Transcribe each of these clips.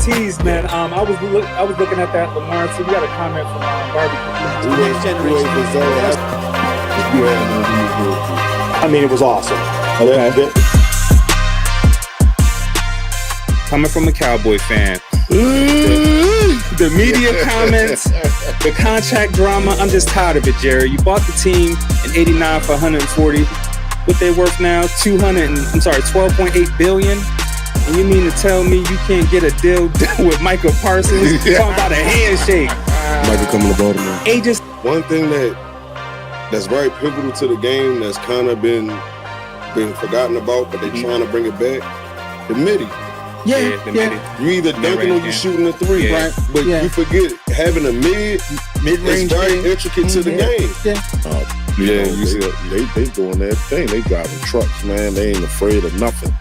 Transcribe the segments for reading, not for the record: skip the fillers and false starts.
teased, man. I was looking at that Lamar. So we got a comment from Barbecue. Next generation. I mean, it was awesome. Okay. Coming from a Cowboy fan. The media comments, the contract drama, I'm just tired of it, Jerry. You bought the team in 89 for 140. What they worth now? 12.8 billion. And you mean to tell me you can't get a deal done with Micah Parsons? Talking about a handshake. Micah coming to Baltimore. Agents. One thing that's very pivotal to the game that's kind of been forgotten about, but they're trying to bring it back. The midi. Yeah. You either dunking or you shooting a three, right? But you forget having a mid-range is very intricate to the game. You see, they doing that thing. They driving trucks, man. They ain't afraid of nothing.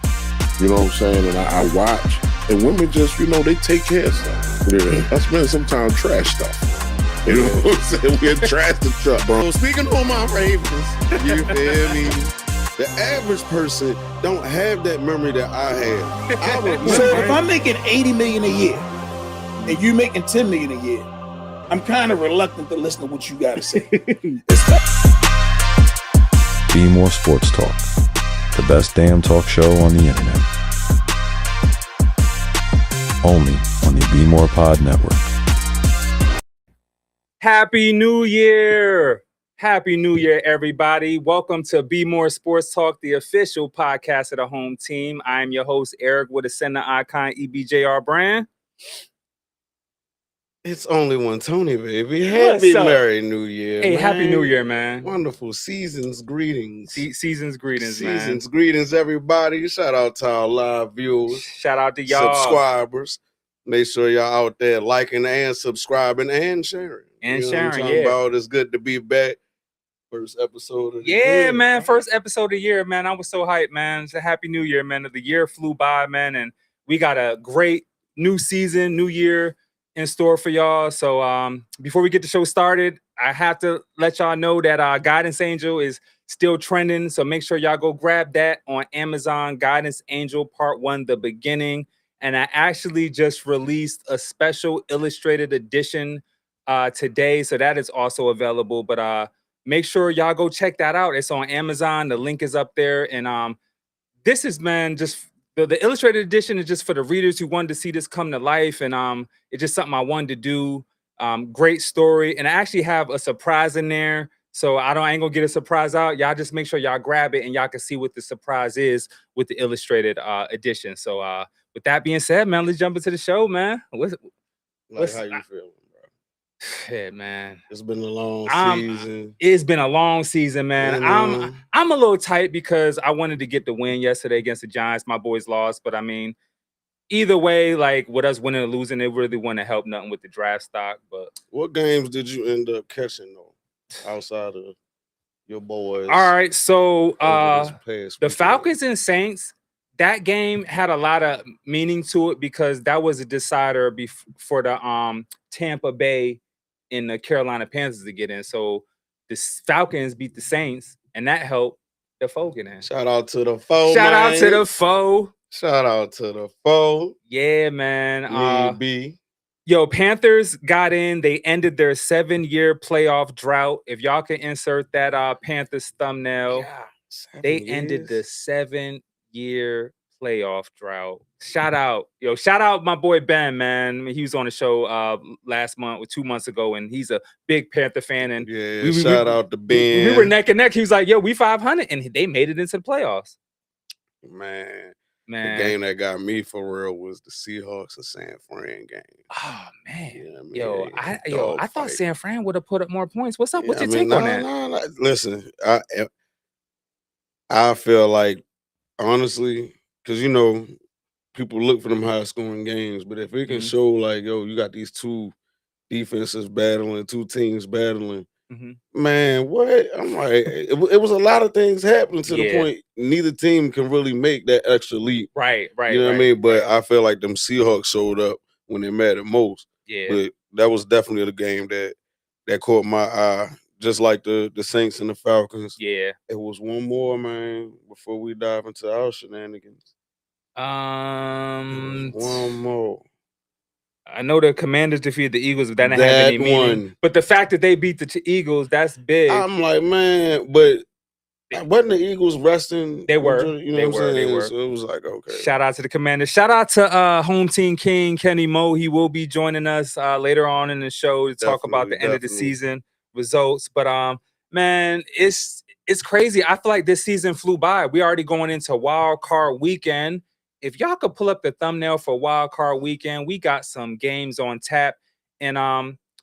You know what I'm saying? And I watch, and women just, they take care of stuff. Yeah, I spend sometimes trash stuff. You know what I'm saying? We'll trash the truck, bro. Speaking on my Ravens, you feel me? The average person don't have that memory that I have. So if I'm making $80 million a year and you making $10 million a year, I'm kind of reluctant to listen to what you got to say. Bmore Sports Talk, the best damn talk show on the internet. Only on the BmorePod network. Happy New Year! Happy New Year, everybody. Welcome to Bmore Sports Talk, the official podcast of the home team. I am your host, Eric, with a center icon, EBJR brand. It's only one Tony, baby. Happy Merry New Year. Hey, man. Happy New Year, man. Wonderful season's greetings. Season's greetings, man. Season's greetings, everybody. Shout out to our live viewers. Shout out to y'all. Subscribers. Make sure y'all out there liking and subscribing and sharing. And sharing, about. It's good to be back. First episode of the year. year. Man. First episode of the year, man. I was so hyped, man. It's a Happy New Year, man. The year flew by, man. And we got a great new season, new year in store for y'all. So before we get the show started, I have to let y'all know that Guidance Angel is still trending. So make sure y'all go grab that on Amazon. Guidance Angel Part 1, The Beginning. And I actually just released a special illustrated edition today. So that is also available. But make sure y'all go check that out. It's on Amazon. The link is up there. And this is, man, just the illustrated edition is just for the readers who wanted to see this come to life. And it's just something I wanted to do. Great story. And I actually have a surprise in there. So I ain't gonna get a surprise out. Y'all just make sure y'all grab it and y'all can see what the surprise is with the illustrated edition. So with that being said, man, let's jump into the show, man. How you feeling, bro? Yeah, man. It's been a long season. It's been a long season, man. I'm a little tight because I wanted to get the win yesterday against the Giants. My boys lost, but I mean, either way, like with us winning or losing, it really wouldn't help nothing with the draft stock. But what games did you end up catching though, outside of your boys? All right, so the Falcons and Saints. That game had a lot of meaning to it because that was a decider for the Tampa Bay and the Carolina Panthers to get in. So the Falcons beat the Saints, and that helped the foe get in. Shout out to the foe. Shout out to the foe. Shout out to the foe. Yeah, man. Yo, Panthers got in. They ended their 7-year playoff drought. If y'all can insert that Panthers thumbnail, they ended the 7-year playoff drought. Shout out my boy Ben, man. He was on the show last month or 2 months ago, and he's a big Panther fan. And shout out to Ben. We were neck and neck. He was like, "Yo, we 500," and they made it into the playoffs. Man, the game that got me for real was the Seahawks and San Fran game. Oh man, yeah, I thought San Fran would have put up more points. What's up? What's your take on that? Listen, I feel like honestly. Because, people look for them high-scoring games. But if it can show, like, yo, you got these two defenses battling, two teams battling, man, what? I'm like, it was a lot of things happening to the point neither team can really make that extra leap. Right. You know what I mean? But I feel like them Seahawks showed up when they mattered most. Yeah. But that was definitely the game that caught my eye. Just like the Saints and the Falcons. Yeah. It was one more, man, before we dive into our shenanigans. One more. I know the Commanders defeated the Eagles, but that didn't have That any meaning. one. But the fact that they beat the Eagles, that's big. I'm like, man, but wasn't the Eagles resting? They were. You know They what I'm were. They saying? were. So it was like, okay. Shout out to the Commanders. Shout out to home team king Kenny Moe. He will be joining us later on in the show to talk about the end of the season results. But man, it's crazy. I feel like this season flew by. We already going into Wild Card Weekend. If y'all could pull up the thumbnail for Wild Card Weekend, we got some games on tap, and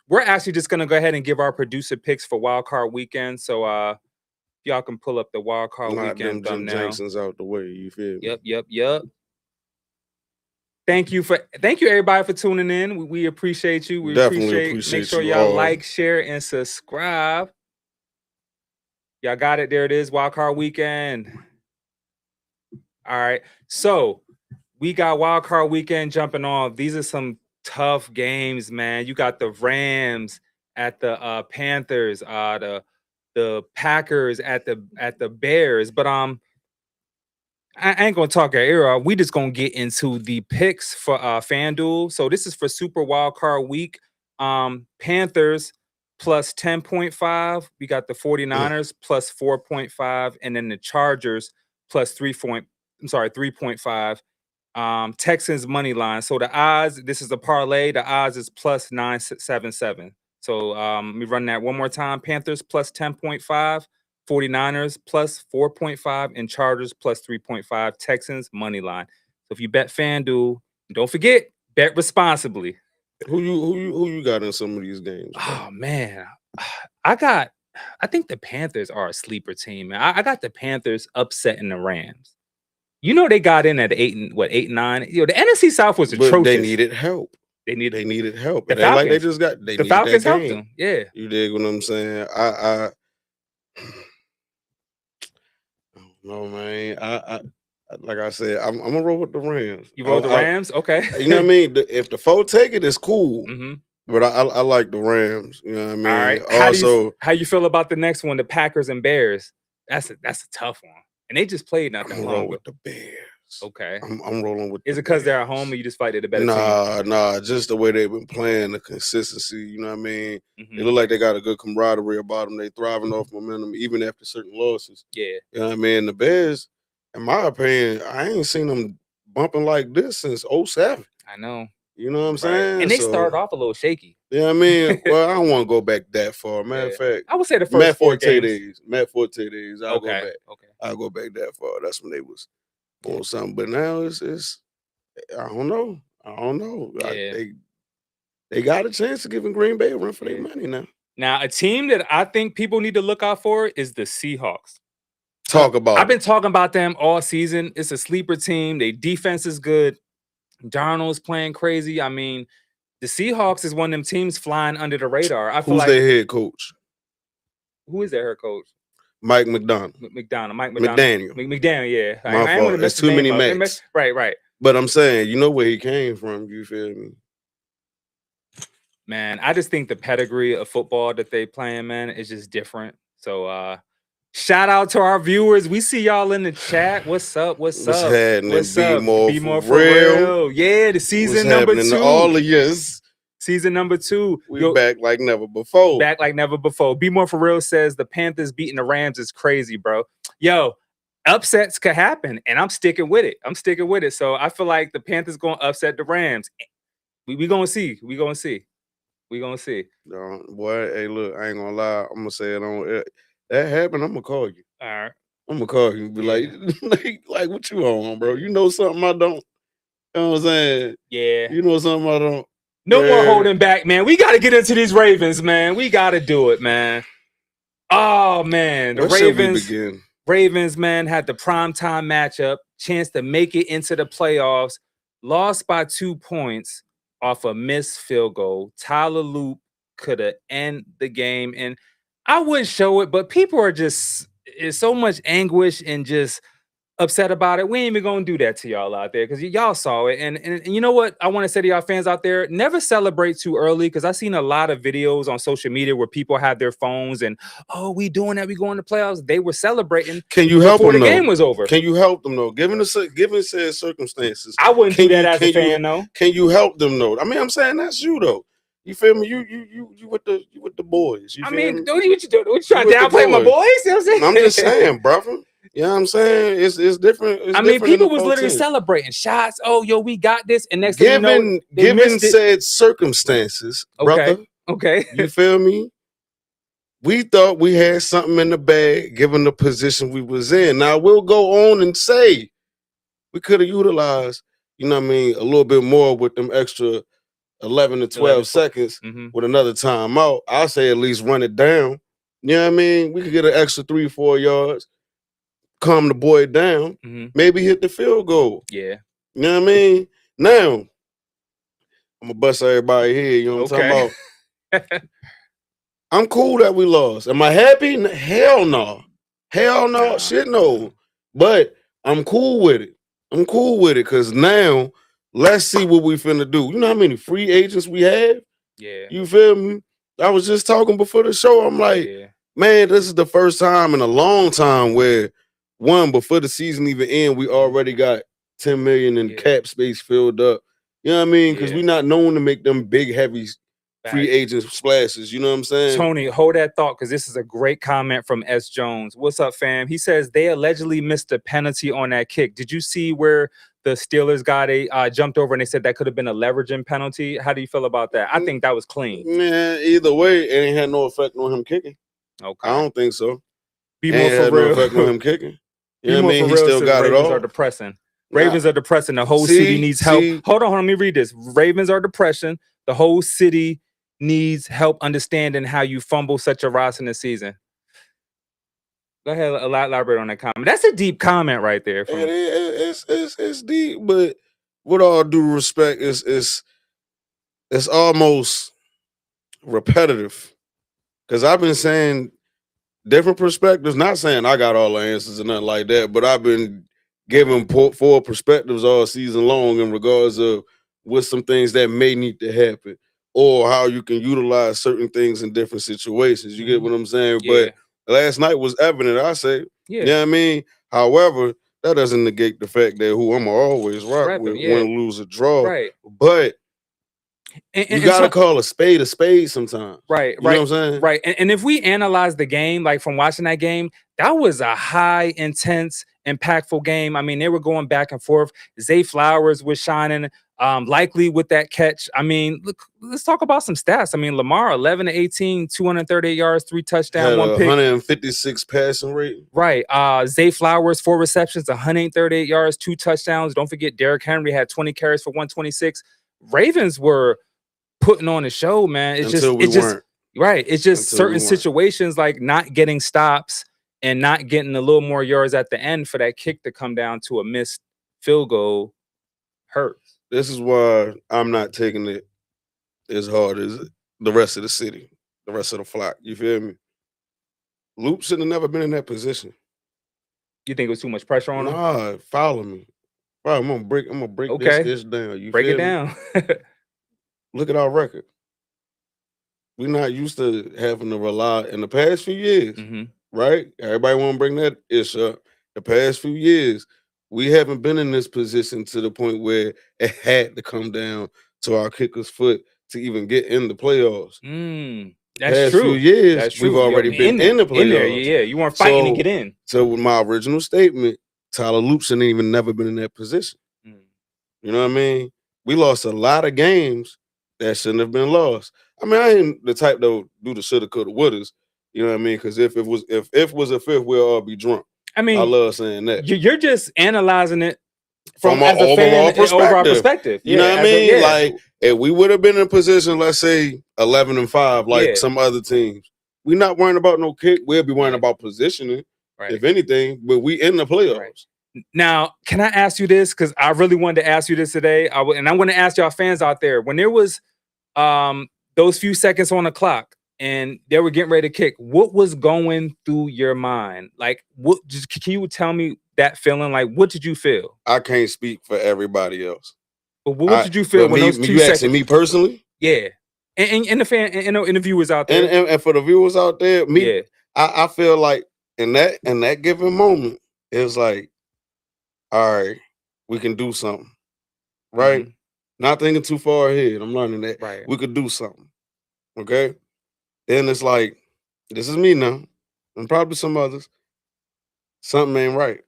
we're actually just gonna go ahead and give our producer picks for Wild Card Weekend. So y'all can pull up the Wild Card Weekend thumbnail. Jim Jackson's out the way. You feel me? Yep. Thank you everybody for tuning in. We appreciate you. We Definitely appreciate. Make sure y'all like, share, and subscribe. Y'all got it. There it is. Wild Card Weekend. All right. So we got Wild Card Weekend jumping off. These are some tough games, man. You got the Rams at the Panthers, the Packers at the Bears. But I ain't gonna talk at era. We just gonna get into the picks for FanDuel. So this is for Super Wild Card Week. Panthers plus 10.5. We got the 49ers plus 4.5, and then the Chargers plus 3.5. Texans money line. So the odds, this is a parlay. The odds is plus 977. So let me run that one more time. Panthers plus 10.5, 49ers plus 4.5, and Chargers plus 3.5. Texans money line. So if you bet FanDuel, don't forget, bet responsibly. Who you got in some of these games? Bro? Oh man, I think the Panthers are a sleeper team, man. I got the Panthers upsetting the Rams. You know they got in at 8-9. You know the NFC South was atrocious. But they needed help. They needed help. The Falcons, like they just got the Falcons helped them. Yeah, you dig what I'm saying? I don't know, man. I like I said, I'm gonna roll with the Rams. You roll the Rams, okay? You know what I mean? If the foe take it, it's cool. Mm-hmm. But I like the Rams. You know what I mean? All right. How you feel about the next one, the Packers and Bears? That's a tough one, and they just played not that long. I'm rolling with the Bears. Okay. I'm rolling with. Is it because they're at home, or you just fight it a better team? Nah. Just the way they've been playing, the consistency. You know what I mean? Mm-hmm. It look like they got a good camaraderie about them. They thriving off momentum, even after certain losses. Yeah. You know what I mean? The Bears, in my opinion, I ain't seen them bumping like this since 2007. I know. You know what I'm saying? And they started off a little shaky. Yeah, I mean, well, I don't want to go back that far. Matter of fact, I would say the first 4 games. Matt Forte days. I'll go back. Okay. I'll go back that far. That's when they was on something. But now it's I don't know. Yeah. They got a chance of giving Green Bay a run for their money now. Now, a team that I think people need to look out for is the Seahawks. I've been talking about them all season. It's a sleeper team. Their defense is good. Darnold's playing crazy. I mean, the Seahawks is one of them teams flying under the radar. Who's their head coach? Who is their head coach? Mike McDaniel. McDaniel, yeah. My fault. There's too many Macs. Right. But I'm saying, you know where he came from. You feel me? Man, I just think the pedigree of football that they playing, man, is just different. So, shout out to our viewers. We see y'all in the chat. What's up? What's happening? Bmore for real. Yeah, the season number 2. All of years. Season number 2. We back like never before. Bmore for real says the Panthers beating the Rams is crazy, bro. Yo, upsets could happen, and I'm sticking with it. So I feel like the Panthers gonna upset the Rams. We gonna see. We gonna see. Boy, hey, look, I ain't gonna lie. I'm gonna say it on that happened. I'm gonna call you. All right. I'm gonna call you and be like, what you on, bro? You know something I don't. You know what I'm saying? Yeah. You know something I don't. No more holding back, man. We got to get into these Ravens, man. We got to do it, man. Oh, man. The Ravens, man, had the primetime matchup, chance to make it into the playoffs, lost by 2 points off a missed field goal. Tyler Loop could have ended the game. And I wouldn't show it, but people are it's so much anguish and just upset about it, we ain't even gonna do that to y'all out there because y'all saw it. And you know what? I want to say to y'all fans out there, never celebrate too early because I've seen a lot of videos on social media where people have their phones and we doing that, we going to playoffs. They were celebrating. Can you help before them the game was over? Can you help them though? Given said circumstances, I wouldn't do that as a fan though. Can you help them though? I mean, I'm saying that's you though. You feel me? You with the boys. You I feel mean, me? what you doing? What you trying to with the downplay my boys. boys? You know what I'm saying? I'm just saying, brother. You know what I'm saying? It's different. It's I mean, different people in the was literally 14. celebrating shots. Oh, yo, we got this. And next thing you know, they Given missed it. said circumstances, brother. Okay. You feel me? We thought we had something in the bag, given the position we was in. Now we'll go on and say we could have utilized, you know what I mean, a little bit more with them extra 11 to 12 seconds with another timeout. I say at least run it down. You know what I mean? We could get an extra 3-4 yards, calm the boy down, maybe hit the field goal. Yeah. You know what I mean? Now, I'm gonna bust everybody here. You know what I'm talking about? I'm cool that we lost. Am I happy? Hell no. Hell no. Shit no. But I'm cool with it. I'm cool with it because now let's see what we finna do. You know how many free agents we have? Yeah. You feel me? I was just talking before the show. I'm like, man, this is the first time in a long time where before the season even end, we already got 10 million in cap space filled up. You know what I mean? Because we're not known to make them big, heavy free agent splashes. You know what I'm saying? Tony, hold that thought because this is a great comment from S. Jones. What's up, fam? He says they allegedly missed a penalty on that kick. Did you see where the Steelers got jumped over and they said that could have been a leveraging penalty? How do you feel about that? I think that was clean. Man, either way, it ain't had no effect on him kicking. Okay. I don't think so. Be more for real. No effect on him kicking. You know what I mean? He still got it all. Are depressing. Ravens are depressing. The whole city needs help. Hold on, let me read this. Ravens are depression. The whole city needs help understanding how you fumble such a roster in the season. Go ahead, elaborate on that comment. That's a deep comment right there. It's deep, but with all due respect, it's almost repetitive. Because I've been saying different perspectives, not saying I got all the answers and nothing like that, but I've been giving four perspectives all season long in regards of what some things that may need to happen or how you can utilize certain things in different situations. You get what I'm saying? Yeah. But last night was evident, I say. You know what I mean? However, that doesn't negate the fact that who I'm always rock with, win, lose, or draw. Right. But you gotta call a spade sometimes. Right. You know what I'm saying? Right. And if we analyze the game, like from watching that game, that was a high, intense, impactful game. I mean, they were going back and forth. Zay Flowers was shining, likely with that catch. I mean, look, let's talk about some stats. I mean, Lamar, 11 to 18, 238 yards, 3 touchdowns, 1 pick. 156 passing rate. Right. Zay Flowers, 4 receptions, 138 yards, 2 touchdowns. Don't forget, Derrick Henry had 20 carries for 126. Ravens were putting on a show, man. It's just certain situations like not getting stops and not getting a little more yards at the end for that kick to come down to a missed field goal hurts. This is why I'm not taking it as hard as the rest of the city, the rest of the flock. You feel me? Loop should have never been in that position. You think it was too much pressure on him? Nah, follow me. I'm gonna break this down. You break feel it down. Look at our record. We're not used to having to rely in the past few years, right? Everybody want to bring that issue up. The past few years, we haven't been in this position to the point where it had to come down to our kicker's foot to even get in the playoffs. That's true. Few years, we've already been in the playoffs. Yeah, you weren't fighting to get in. So with my original statement, Tyler Loopson ain't even never been in that position. You know what I mean? We lost a lot of games that shouldn't have been lost. I mean, I ain't the type that do the shoulda, coulda, wouldas. You know what I mean? Because if it was a fifth, we'll all be drunk. I mean, I love saying that. You're just analyzing it from as an a fan, overall perspective. You know what I mean? Like if we would have been in a position, let's say 11-5, like some other teams, we're not worrying about no kick. We'll be worrying about positioning, if anything. But we in the playoffs. Right. Now, can I ask you this? Because I really wanted to ask you this today. And I'm going to ask y'all fans out there, when there was those few seconds on the clock and they were getting ready to kick, what was going through your mind? Like, can you tell me that feeling? Like, what did you feel? I can't speak for everybody else. But what did you feel but when me, those 2 you seconds? asking me personally? Yeah, and the fan and the viewers out there. And for the viewers out there, Yeah. I feel like in that given moment, it's like, all right, we can do something, right? Mhm. Not thinking too far ahead. I'm learning that Right. we could do something. Okay. Then it's like, this is me now, and probably some others. Something ain't right.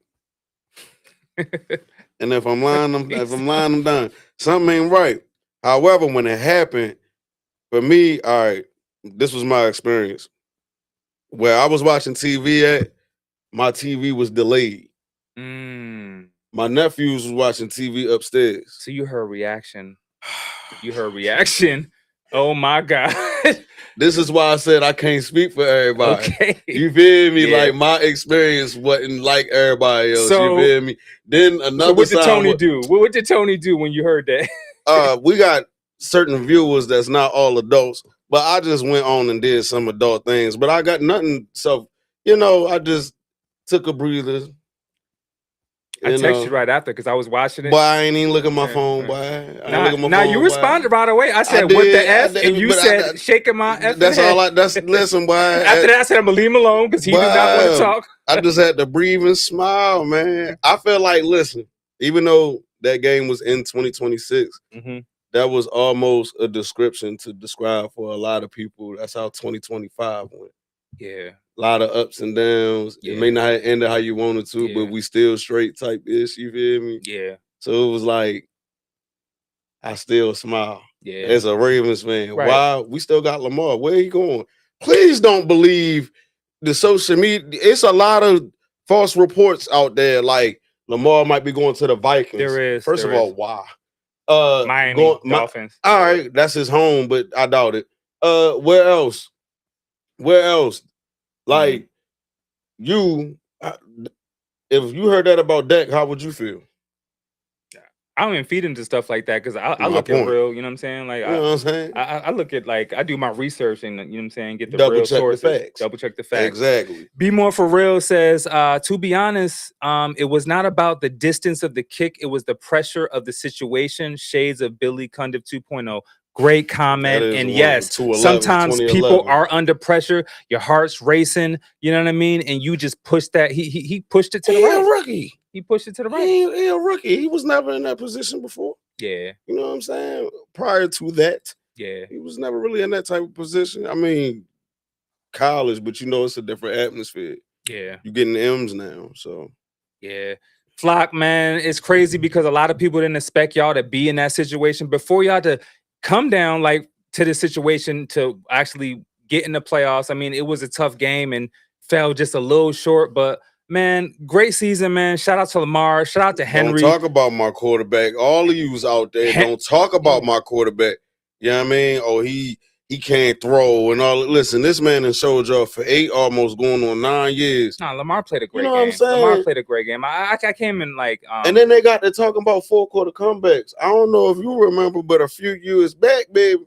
And if I'm lying, I'm done. Something ain't right. However, when it happened, for me, all right, this was my experience. Where I was watching TV at, my TV was delayed. Mm. My nephews was watching TV upstairs. So you heard reaction. You heard reaction. Oh my God. This is why I said I can't speak for everybody. Okay. You feel me? Yeah. Like my experience wasn't like everybody else. So- you feel me? Then another So what did side Tony do? What did Tony do when you heard that? we got certain viewers that's not all adults, but I just went on and did some adult things. But I got nothing. So, I just took a breather. I texted you right after because I was watching it. Boy, I ain't even look at my Yeah, phone, yeah. boy. I ain't Now, look at my now phone, you boy. responded right away. I said, I what the did, F? I did, And you but said, shaking my F. That's all listen, boy. After that, I said, I'm going to leave him alone because he did not want to talk. I just had to breathe and smile, man. I felt like, listen, even though that game was in 2026, Mhm. that was almost a description to describe for a lot of people. That's how 2025 went. Yeah. A lot of ups and downs. Yeah. It may not have ended how you wanted to, Yeah. but we still straight type ish. You feel me? Yeah. So it was like, I still smile. Yeah. As a Ravens fan. Right. Why? We still got Lamar. Where he going? Please don't believe the social media. It's a lot of false reports out there. Like Lamar might be going to the Vikings. There is. First there of all, is. why? Miami Dolphins. All right, that's his home, but I doubt it. Where else? Where else? Like if you heard that about Dak, how would you feel? I don't even feed into stuff like that because I My look point. at real, you know what I'm saying? Like, You know what I'm saying? I look at, like, I do my research and, you know what I'm saying, get the Double real check the sources. facts. Double check the facts. Exactly. Be More For Real says, to be honest, it was not about the distance of the kick. It was the pressure of the situation. Shades of Billy Cundiff 2.0. Great comment. That is And one. yes, 211, sometimes 2011. people are under pressure. Your heart's racing. You know what I mean? And you just push that. He pushed it to the He right. a rookie. He pushed it to the right. He a rookie. He was never in that position before. Yeah. You know what I'm saying? Prior to that, Yeah. he was never really in that type of position. I mean, college, but it's a different atmosphere. Yeah. You getting M's now, so Yeah. Flock, man, it's crazy because a lot of people didn't expect y'all to be in that situation before y'all to come down like to the situation to actually get in the playoffs. I mean, it was a tough game and fell just a little short, but man, great season, man. Shout out to Lamar. Shout out to Henry. Don't talk about my quarterback. All of yous out there, don't talk about my quarterback. You know what I mean? Oh, he can't throw and all. Listen, this man has showed y'all for 8, almost going on 9 years. Nah, Lamar played a great know game. what I'm saying? Lamar played a great game. I came in like And then they got to talking about 4-quarter comebacks. I don't know if you remember, but a few years back, baby,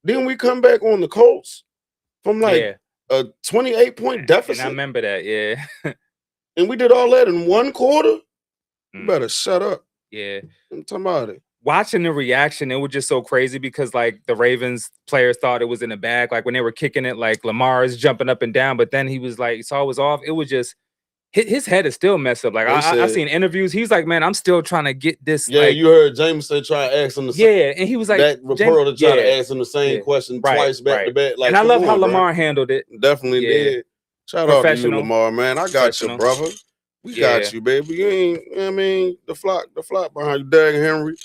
didn't we come back on the Colts from like a 28-point deficit? And I remember that, yeah. And we did all that in 1 quarter? You Mm. better shut up. Yeah. I'm talking about it. Watching the reaction, it was just so crazy because like the Ravens players thought it was in the bag. Like when they were kicking it, like Lamar is jumping up and down, but then he was like, saw it was off. It was just his head is still messed up. Like I've seen interviews. He's like, man, I'm still trying to get this. Yeah, like, you heard Jameson try to ask him the same. yeah, and he was like, that reporter tried to ask him the same question Right, twice back to back. Like, and I come love how on, bro. Lamar handled it. Definitely Yeah. did. Shout out to you, Professional. Lamar, man. I got you, Professional. brother. We Yeah. got you, baby. You ain't, you know what I mean, the flock behind you, Dag Henry.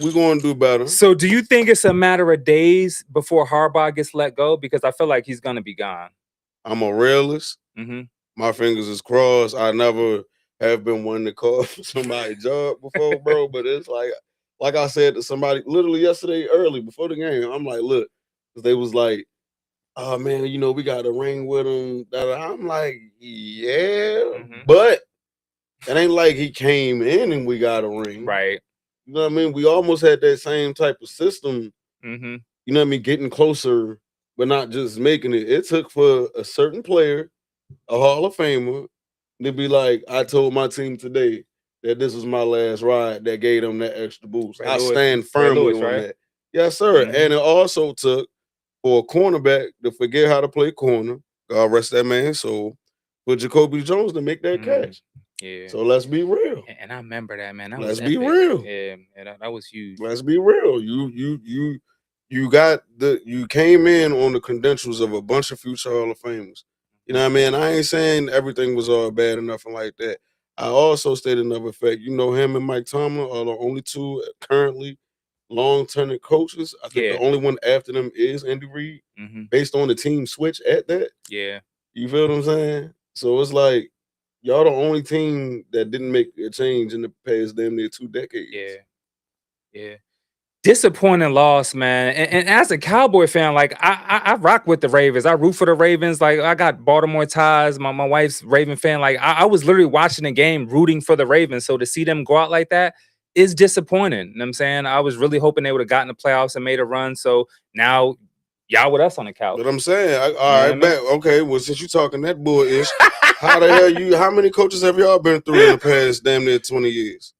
We're going to do better. So do you think it's a matter of days before Harbaugh gets let go? Because I feel like he's going to be gone. I'm a realist. Mm-hmm. My fingers is crossed. I never have been one to call for somebody's job before, bro. But it's like I said to somebody literally yesterday early before the game, I'm like, look, because they was like, oh man, we got a ring with him. I'm like, yeah, but it ain't like he came in and we got a ring. Right. You know what I mean? We almost had that same type of system, Mm-hmm. you know what I mean, getting closer, but not just making it. It took for a certain player, a Hall of Famer, to be like, I told my team today that this was my last ride that gave them that extra boost. Ray I Lewis. stand Ray firmly Lewis, on right? that. Yes, sir. Mhm. And it also took for a cornerback to forget how to play corner, God rest that man's soul, for Jacoby Jones to make that catch. Yeah. So let's be real. And I remember that, man. That Let's was be epic. real. Yeah, that was huge. Let's be real. You came in on the credentials of a bunch of future Hall of Famers. You know what I mean? I ain't saying everything was all bad or nothing like that. I also stated another fact. You know, him and Mike Tomlin are the only two currently long-term coaches. I think Yeah. the only one after them is Andy Reid, Mm-hmm. based on the team switch at that. Yeah. You feel what I'm saying? So it's like y'all the only team that didn't make a change in the past damn near 2 decades. Yeah. Yeah. Disappointing loss, man. And as a Cowboy fan, like I rock with the Ravens. I root for the Ravens. Like I got Baltimore ties. My wife's Raven fan. Like I was literally watching the game, rooting for the Ravens. So to see them go out like that is disappointing. You know what I'm saying? I was really hoping they would have gotten the playoffs and made a run. So now y'all with us on the couch. But I'm saying, all You know what I right, mean? bet. Okay, well, since you talking that bullish, how many coaches have y'all been through in the past damn near 20 years?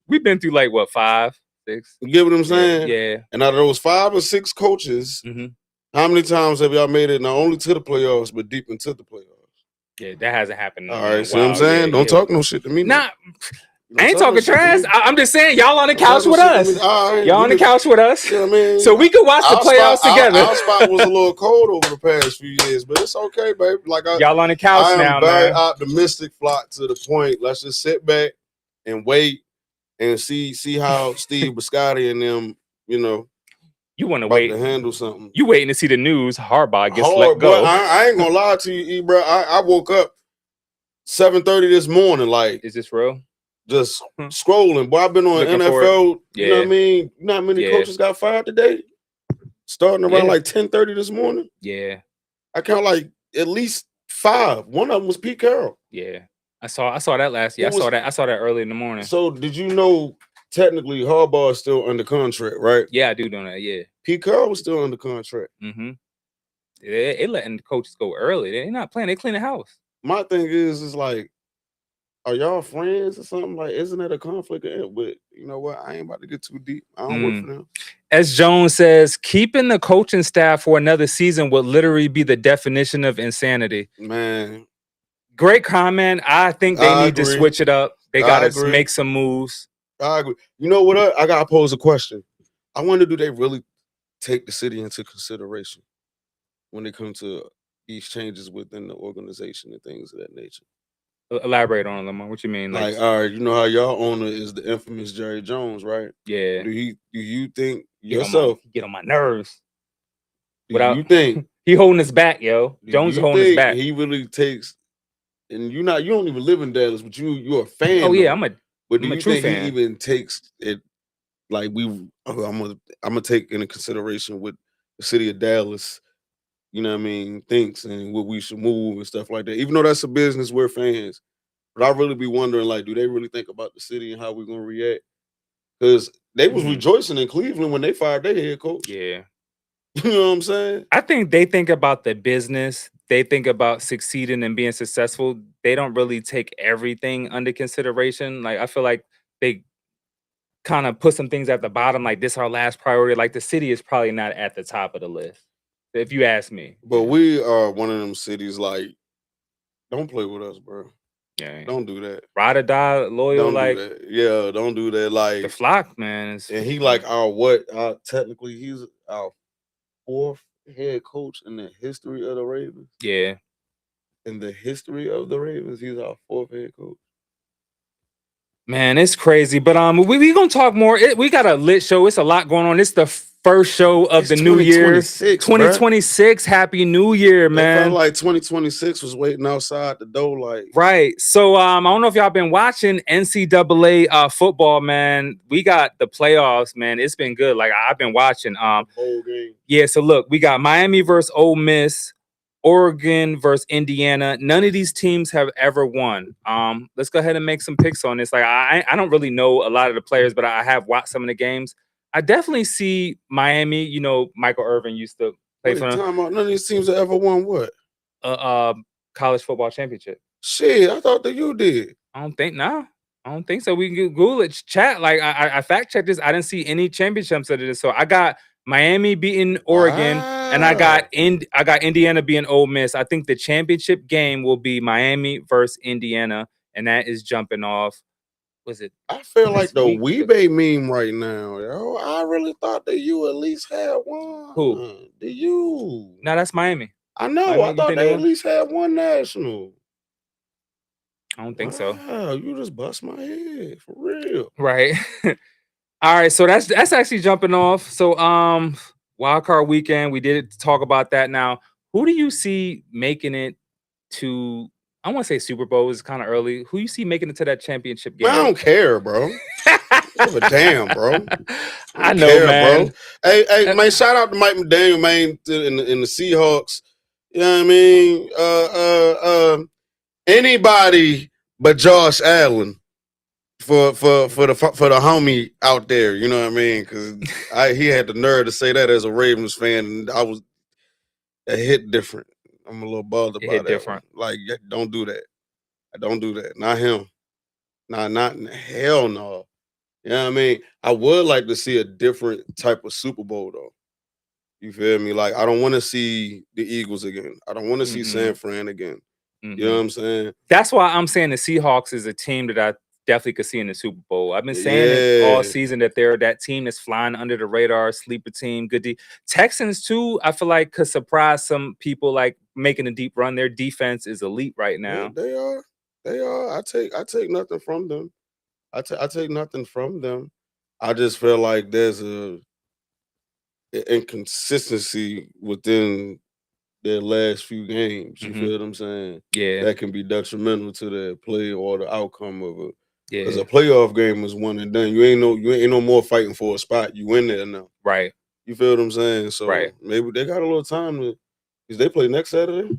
We've been through like what, 5, 6? You get what I'm saying? Yeah. And out of those 5 or 6 coaches, Mhm. how many times have y'all made it not only to the playoffs, but deep into the playoffs? Yeah, that hasn't happened. All in right, a see what I'm while. saying? Yeah, Don't yeah. talk no shit to me. Nah, Don't I ain't talk no talking shit to trash. me. I'm just saying y'all on the Don't couch talk with no shit to us. me. All right, Y'all on the couch with us. You know what I mean? So we could watch the playoffs together. Our spot was a little cold over the past few years, but it's okay, baby. Like Y'all on the couch I am now, very man. optimistic, Flock, to the point. Let's just sit back and wait and see how Steve Biscotti and them, you know, You want to about wait? to handle something. You waiting to see the news? Harbaugh gets Hard, let go. boy, I ain't gonna lie to you, E, bro. I woke up 7:30 this morning, like Is this real? just scrolling. Boy, I've been on Looking NFL. You know what I Yeah. mean? You know how many Yeah. coaches got fired today? Starting around Yeah. like 10:30 this morning. Yeah, I count like at least 5. One of them was Pete Carroll. yeah. I saw that last year. It was- I saw that early in the morning. So did you know technically Harbaugh is still under contract, right? Yeah, I do know that. Yeah. Pete Carroll was still under contract. Mm-hmm. They letting the coaches go early. They're not playing. They clean the house. My thing is like, are y'all friends or something? Like, isn't that a conflict? But you know what? I ain't about to get too deep. I don't work for them. As Jones says, keeping the coaching staff for another season would literally be the definition of insanity. Man, great comment. I think they I need to agree. switch it up. They I got to agree. make some moves. I agree. You know what? I gotta pose a question. I wonder, do they really take the city into consideration when it comes to these changes within the organization and things of that nature? Elaborate on it, Lamar. What you mean? Like, all right, you know how y'all owner is the infamous Jerry Jones, right? Yeah. Do you think Get yourself? get on my nerves. Do you think he holding us back, yo? Jones you holding us think back. he really takes? And you don't even live in Dallas, but you're a fan. Oh yeah, though. But do I'm a you true think fan. he even takes it? Like I'm gonna take into consideration what the city of Dallas, you know what I mean, thinks and what we should move and stuff like that. Even though that's a business, we're fans. But I really be wondering, like, do they really think about the city and how we're gonna react? Because they was rejoicing in Cleveland when they fired their head coach. Yeah. You know what I'm saying? I think they think about the business. They think about succeeding and being successful. They don't really take everything under consideration. Like I feel like they kind of put some things at the bottom, like this our last priority. Like the city is probably not at the top of the list, if you ask me. But we are one of them cities, like, don't play with us, bro. Yeah. Don't do that. Ride or die, loyal, Don't like do that. Yeah, don't do that. Like the flock, man. and he like our technically he's our 4th head coach in the history of the Ravens. Yeah. In the history of the Ravens, he's our 4th head coach. Man, it's crazy. But we gonna talk more. We got a lit show. It's a lot going on. It's the first show of the new year. 2026. Happy New Year, man. It felt like 2026 was waiting outside the door, like right. So I don't know if y'all been watching NCAA football, man. We got the playoffs, man. It's been good. Like I've been watching. whole game. Yeah, so look, we got Miami versus Ole Miss, Oregon versus Indiana. None of these teams have ever won. Let's go ahead and make some picks on this. Like I don't really know a lot of the players, but I have watched some of the games. I definitely see Miami. You know, Michael Irvin used to play for them. None of these teams have ever won what? College football championship. Shit, I thought that you did. I don't think so. We can Google it. Chat. Like I fact checked this. I didn't see any championships out of this. So I got Miami beating Oregon, and I got Indiana beating Ole Miss. I think the championship game will be Miami versus Indiana, and that is jumping off. Was it? I feel like this the week? Weebay meme right now, yo. I really thought that you at least had one. Who? Do you? No, that's Miami. I know. Miami, I you thought think they they at won? least had one national. I don't think so. Wow, you just bust my head for real. Right. All right. So that's actually jumping off. So wild card weekend. We did talk about that. Now, who do you see making it to? I want to say Super Bowl is kind of early. Who you see making it to that championship game? Man, I don't care, bro. Give a damn, bro. I know, care, man. Bro. Hey, man! Shout out to Mike McDaniel, man, in the Seahawks. You know what I mean? Anybody but Josh Allen for the homie out there. You know what I mean? Because he had the nerve to say that as a Ravens fan, and it hit different. I'm a little bothered by that. Different. Like, don't do that. Don't do that. Not him. Not hell no. You know what I mean? I would like to see a different type of Super Bowl, though. You feel me? Like, I don't want to see the Eagles again. I don't want to see San Fran again. You know what I'm saying? That's why I'm saying the Seahawks is a team that I definitely could see in the Super Bowl. I've been saying it all season that they're that team that's flying under the radar, sleeper team, good Texans too, I feel like could surprise some people, like making a deep run. Their defense is elite right now. Yeah, they are. I take nothing from them. I take nothing from them. I just feel like there's an inconsistency within their last few games. You feel what I'm saying? Yeah. That can be detrimental to their play or the outcome of it. Yeah. Because a playoff game is one and done. You ain't no more fighting for a spot. You in there now. Right. You feel what I'm saying? So maybe they got a little time to, because they play next Saturday.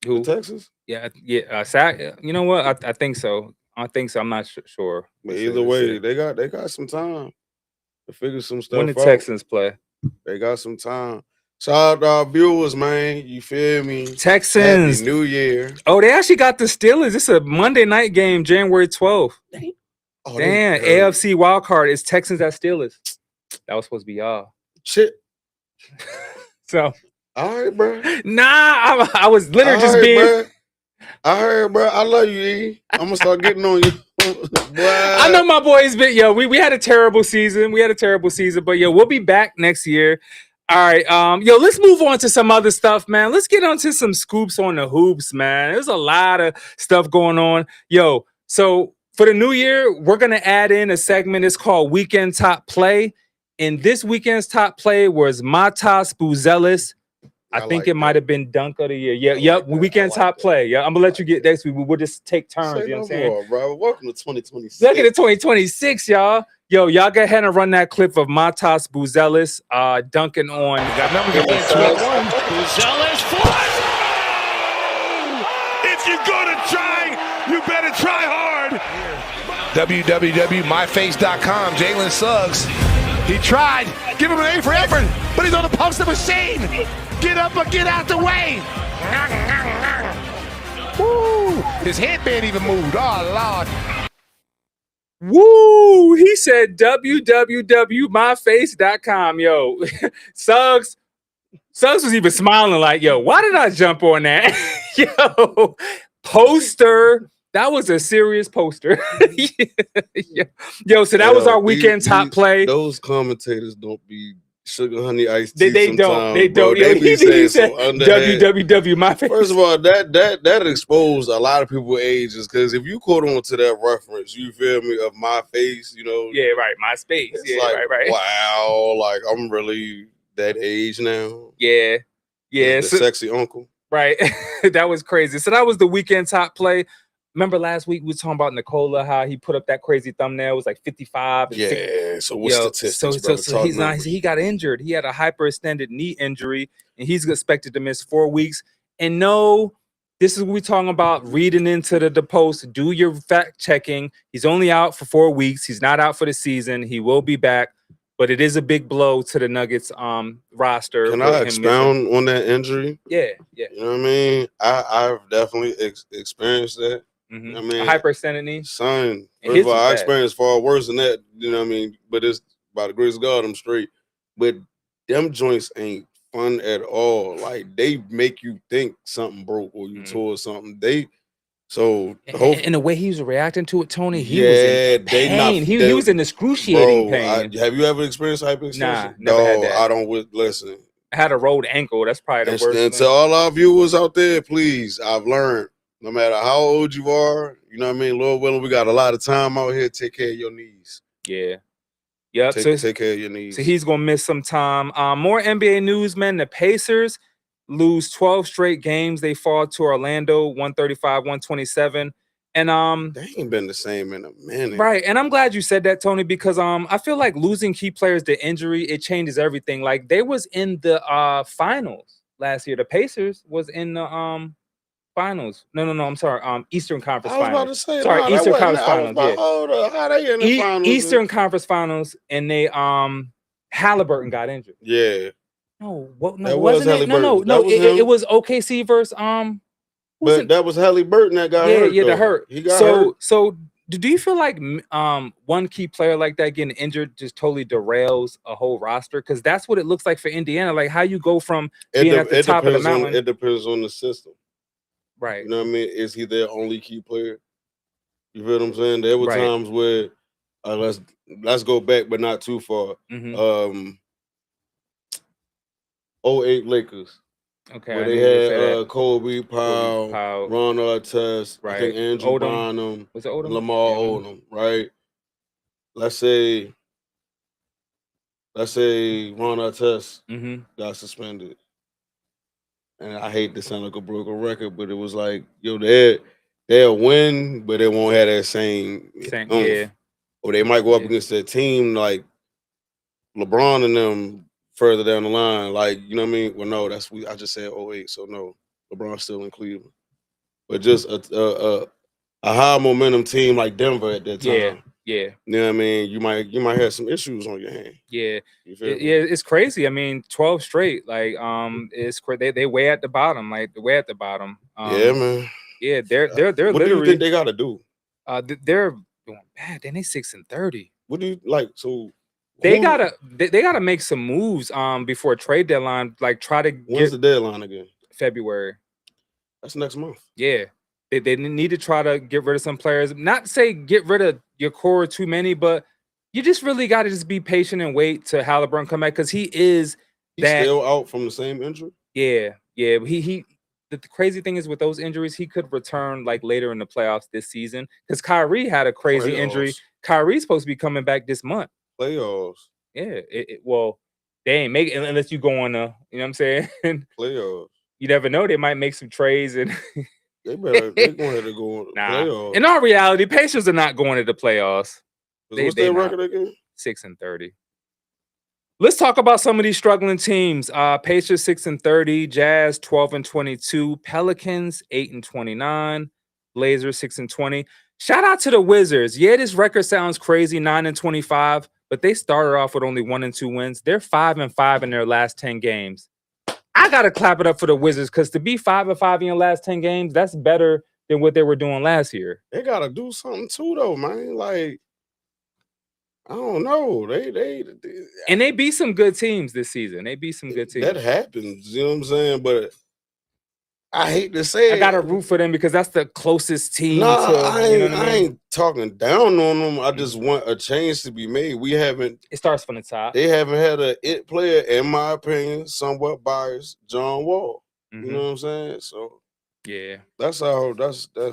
Who? The Texans? Yeah. You know what? I think so. I'm not sure. But either way, they got some time to figure some stuff out. When the Texans play? They got some time. Shout out to our viewers, man. You feel me? Texans. Happy New Year. Oh, they actually got the Steelers. It's a Monday night game, January 12th. Oh, damn, AFC wildcard is Texans at Steelers. That was supposed to be y'all. Shit. So. All right, bro. Nah, I was literally just being. Bro. I heard, bro. I love you, E. I'm gonna start getting on you. I know my boys, but we had a terrible season. But we'll be back next year. All right, let's move on to some other stuff, man. Let's get on to some scoops on the hoops, man. There's a lot of stuff going on. So for the new year, we're gonna add in a segment. It's called Weekend Top Play. And this weekend's top play was Matas Buzelis. I think it might have been Dunk of the Year. Weekend top play. Yeah, I'm gonna let you get next week. We'll just take turns. You know what I'm saying? Bro. Welcome to 2026. Look at it, 2026, y'all. Y'all go ahead and run that clip of Matas Buzelis dunking on. Got numbers against 21. Buzelis flies. If you're gonna try, you better try hard. www.myface.com. Jalen Suggs. He tried. Give him an A for effort, but he's on the post of machine. Get up or get out the way. Woo! His headband even moved. Oh, Lord. Woo! He said www.myface.com. Yo, Suggs was even smiling like, why did I jump on that? Poster. That was a serious poster. So that was our weekend top play. Those commentators don't be sugar honey iced tea. They don't. They be saying so www.myface. First of all, that exposed a lot of people's ages, because if you caught on to that reference, you feel me, of my face, Yeah, right. MySpace. It's right. Wow, like I'm really that age now. Yeah. The sexy uncle. Right. That was crazy. So that was the weekend top play. Remember last week we were talking about Nikola, how he put up that crazy thumbnail. It was like 55. Yeah. So what's statistics? So he got injured. He had a hyperextended knee injury, and he's expected to miss 4 weeks. And no, this is what we're talking about. Reading into the post. Do your fact checking. He's only out for 4 weeks. He's not out for the season. He will be back. but it is a big blow to the Nuggets roster. Can with I him missing. expound on that injury? Yeah, yeah. You know what I mean? I've definitely experienced that. Mm-hmm. I mean, A hyperextended knee. son, And first his of all, was I bad. experienced far worse than that. You know what I mean? But it's by the grace of God, I'm straight. But them joints ain't fun at all. Like they make you think something broke or you tore something. So And the way he was reacting to it, Tony, he yeah, was in they pain. not. He was in excruciating Bro, pain. have you ever experienced hyperextension? Nah, never had that. I don't listen. I had a rolled ankle. That's probably the And, worst and to thing. all our viewers out there, please, I've learned no matter how old you are, you know what I mean? Lord willing, we got a lot of time out here. Take care of your knees. Yeah. Yep. Take care of your knees. So he's gonna miss some time. More NBA news, man. The Pacers lose 12 straight games. They fall to Orlando 135-127. And they ain't been the same in a minute. Right. And I'm glad you said that, Tony, because I feel like losing key players to injury, it changes everything. Like they was in the finals last year. The Pacers was in the finals. No, I'm sorry. Eastern Conference Finals. I was about to say, sorry, Eastern Conference Finals. Yeah. Hold up. How they in the finals? Eastern Conference Finals, and they Halliburton got injured. Yeah. No, what? No, that wasn't was it? No. was It was OKC versus But that was Halliburton that got hurt. Yeah, that hurt. He got hurt. So do you feel like one key player like that getting injured just totally derails a whole roster? Because that's what it looks like for Indiana. Like how you go from being at the top of the mountain. It depends on the system. Right. You know what I mean? Is he their only key player? You feel what I'm saying? There were times where let's go back, but not too far. 08 Lakers. Okay. Where they had Kobe Powell, Ron Artest, I think Andrew Bynum, was it Odom? Lamar Odom, right? Let's say Ron Artest got suspended. And I hate to sound like a broken record, but it was like, yo, they'll win, but they won't have that same yeah. Or they might go up against a team like LeBron and them further down the line, like, you know what I mean? Well, no, I just said 08, so no, LeBron's still in Cleveland. But just a high momentum team like Denver at that time. Yeah. You know what I mean? You might have some issues on your hand. Yeah. It's crazy. I mean, 12 straight. Like, it's crazy. They way at the bottom. Like way at the bottom. Yeah, man. Yeah, they're what literally. Do you think they got to do? They're doing bad. Then they 6-30. What do you like? So they gotta make some moves before trade deadline. Like try to when's the deadline again? February. That's next month. Yeah. They need to try to get rid of some players. Not to say get rid of your core too many, but you just really got to just be patient and wait till Halliburton come back because he's still out from the same injury. Yeah. The crazy thing is with those injuries, he could return like later in the playoffs this season because Kyrie had a crazy injury. Kyrie's supposed to be coming back this month. Playoffs. Yeah. Well, they ain't make it unless you go on you know what I'm saying? Playoffs. You never know. They might make some trades and they're going to have to go on the playoffs. In all reality, Pacers are not going to the playoffs. What's their record again? 6-30. Let's talk about some of these struggling teams. Pacers 6-30, Jazz 12-22, Pelicans 8-29, Blazers 6-20. Shout out to the Wizards. Yeah, this record sounds crazy, 9-25, but they started off with only 1 and 2 wins. They're 5-5 in their last 10 games. I gotta clap it up for the Wizards because to be 5-5 in your last 10 games, that's better than what they were doing last year. They gotta do something too, though, man. Like, I don't know. They beat some good teams this season. They beat some good teams. That happens, you know what I'm saying? But I hate to say I gotta root for them because that's the closest team. I ain't talking down on them. I just want a change to be made. It starts from the top. They haven't had a it player, in my opinion, somewhat biased, John Wall. You know what I'm saying? So yeah, that's all. That's all.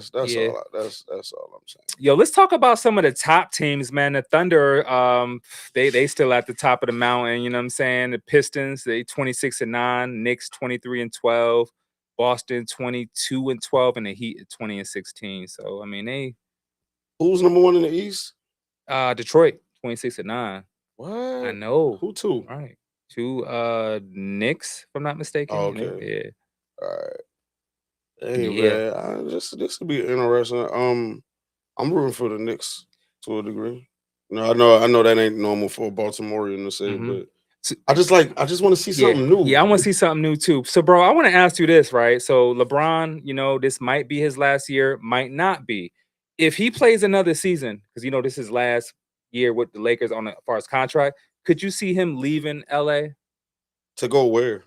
That's all I'm saying. Yo, let's talk about some of the top teams, man. The Thunder, they still at the top of the mountain. You know what I'm saying? The Pistons, they 26-9. Knicks 23-12. Boston 22-12, and the Heat 20-16. So I mean, who's number 1 in the East? Detroit 26-9. What? I know. Who 2? Right. 2 Knicks, if I'm not mistaken. Oh, okay. Yeah. All right. Hey, man, this will be interesting. I'm rooting for the Knicks to a degree. No, I know that ain't normal for a Baltimorean to say, but So- I just want to see something new. Yeah, I want to see something new too. So, bro, I want to ask you this, right? So, LeBron, this might be his last year, might not be. If he plays another season, because this is last year with the Lakers on as far as contract, could you see him leaving LA? To go where?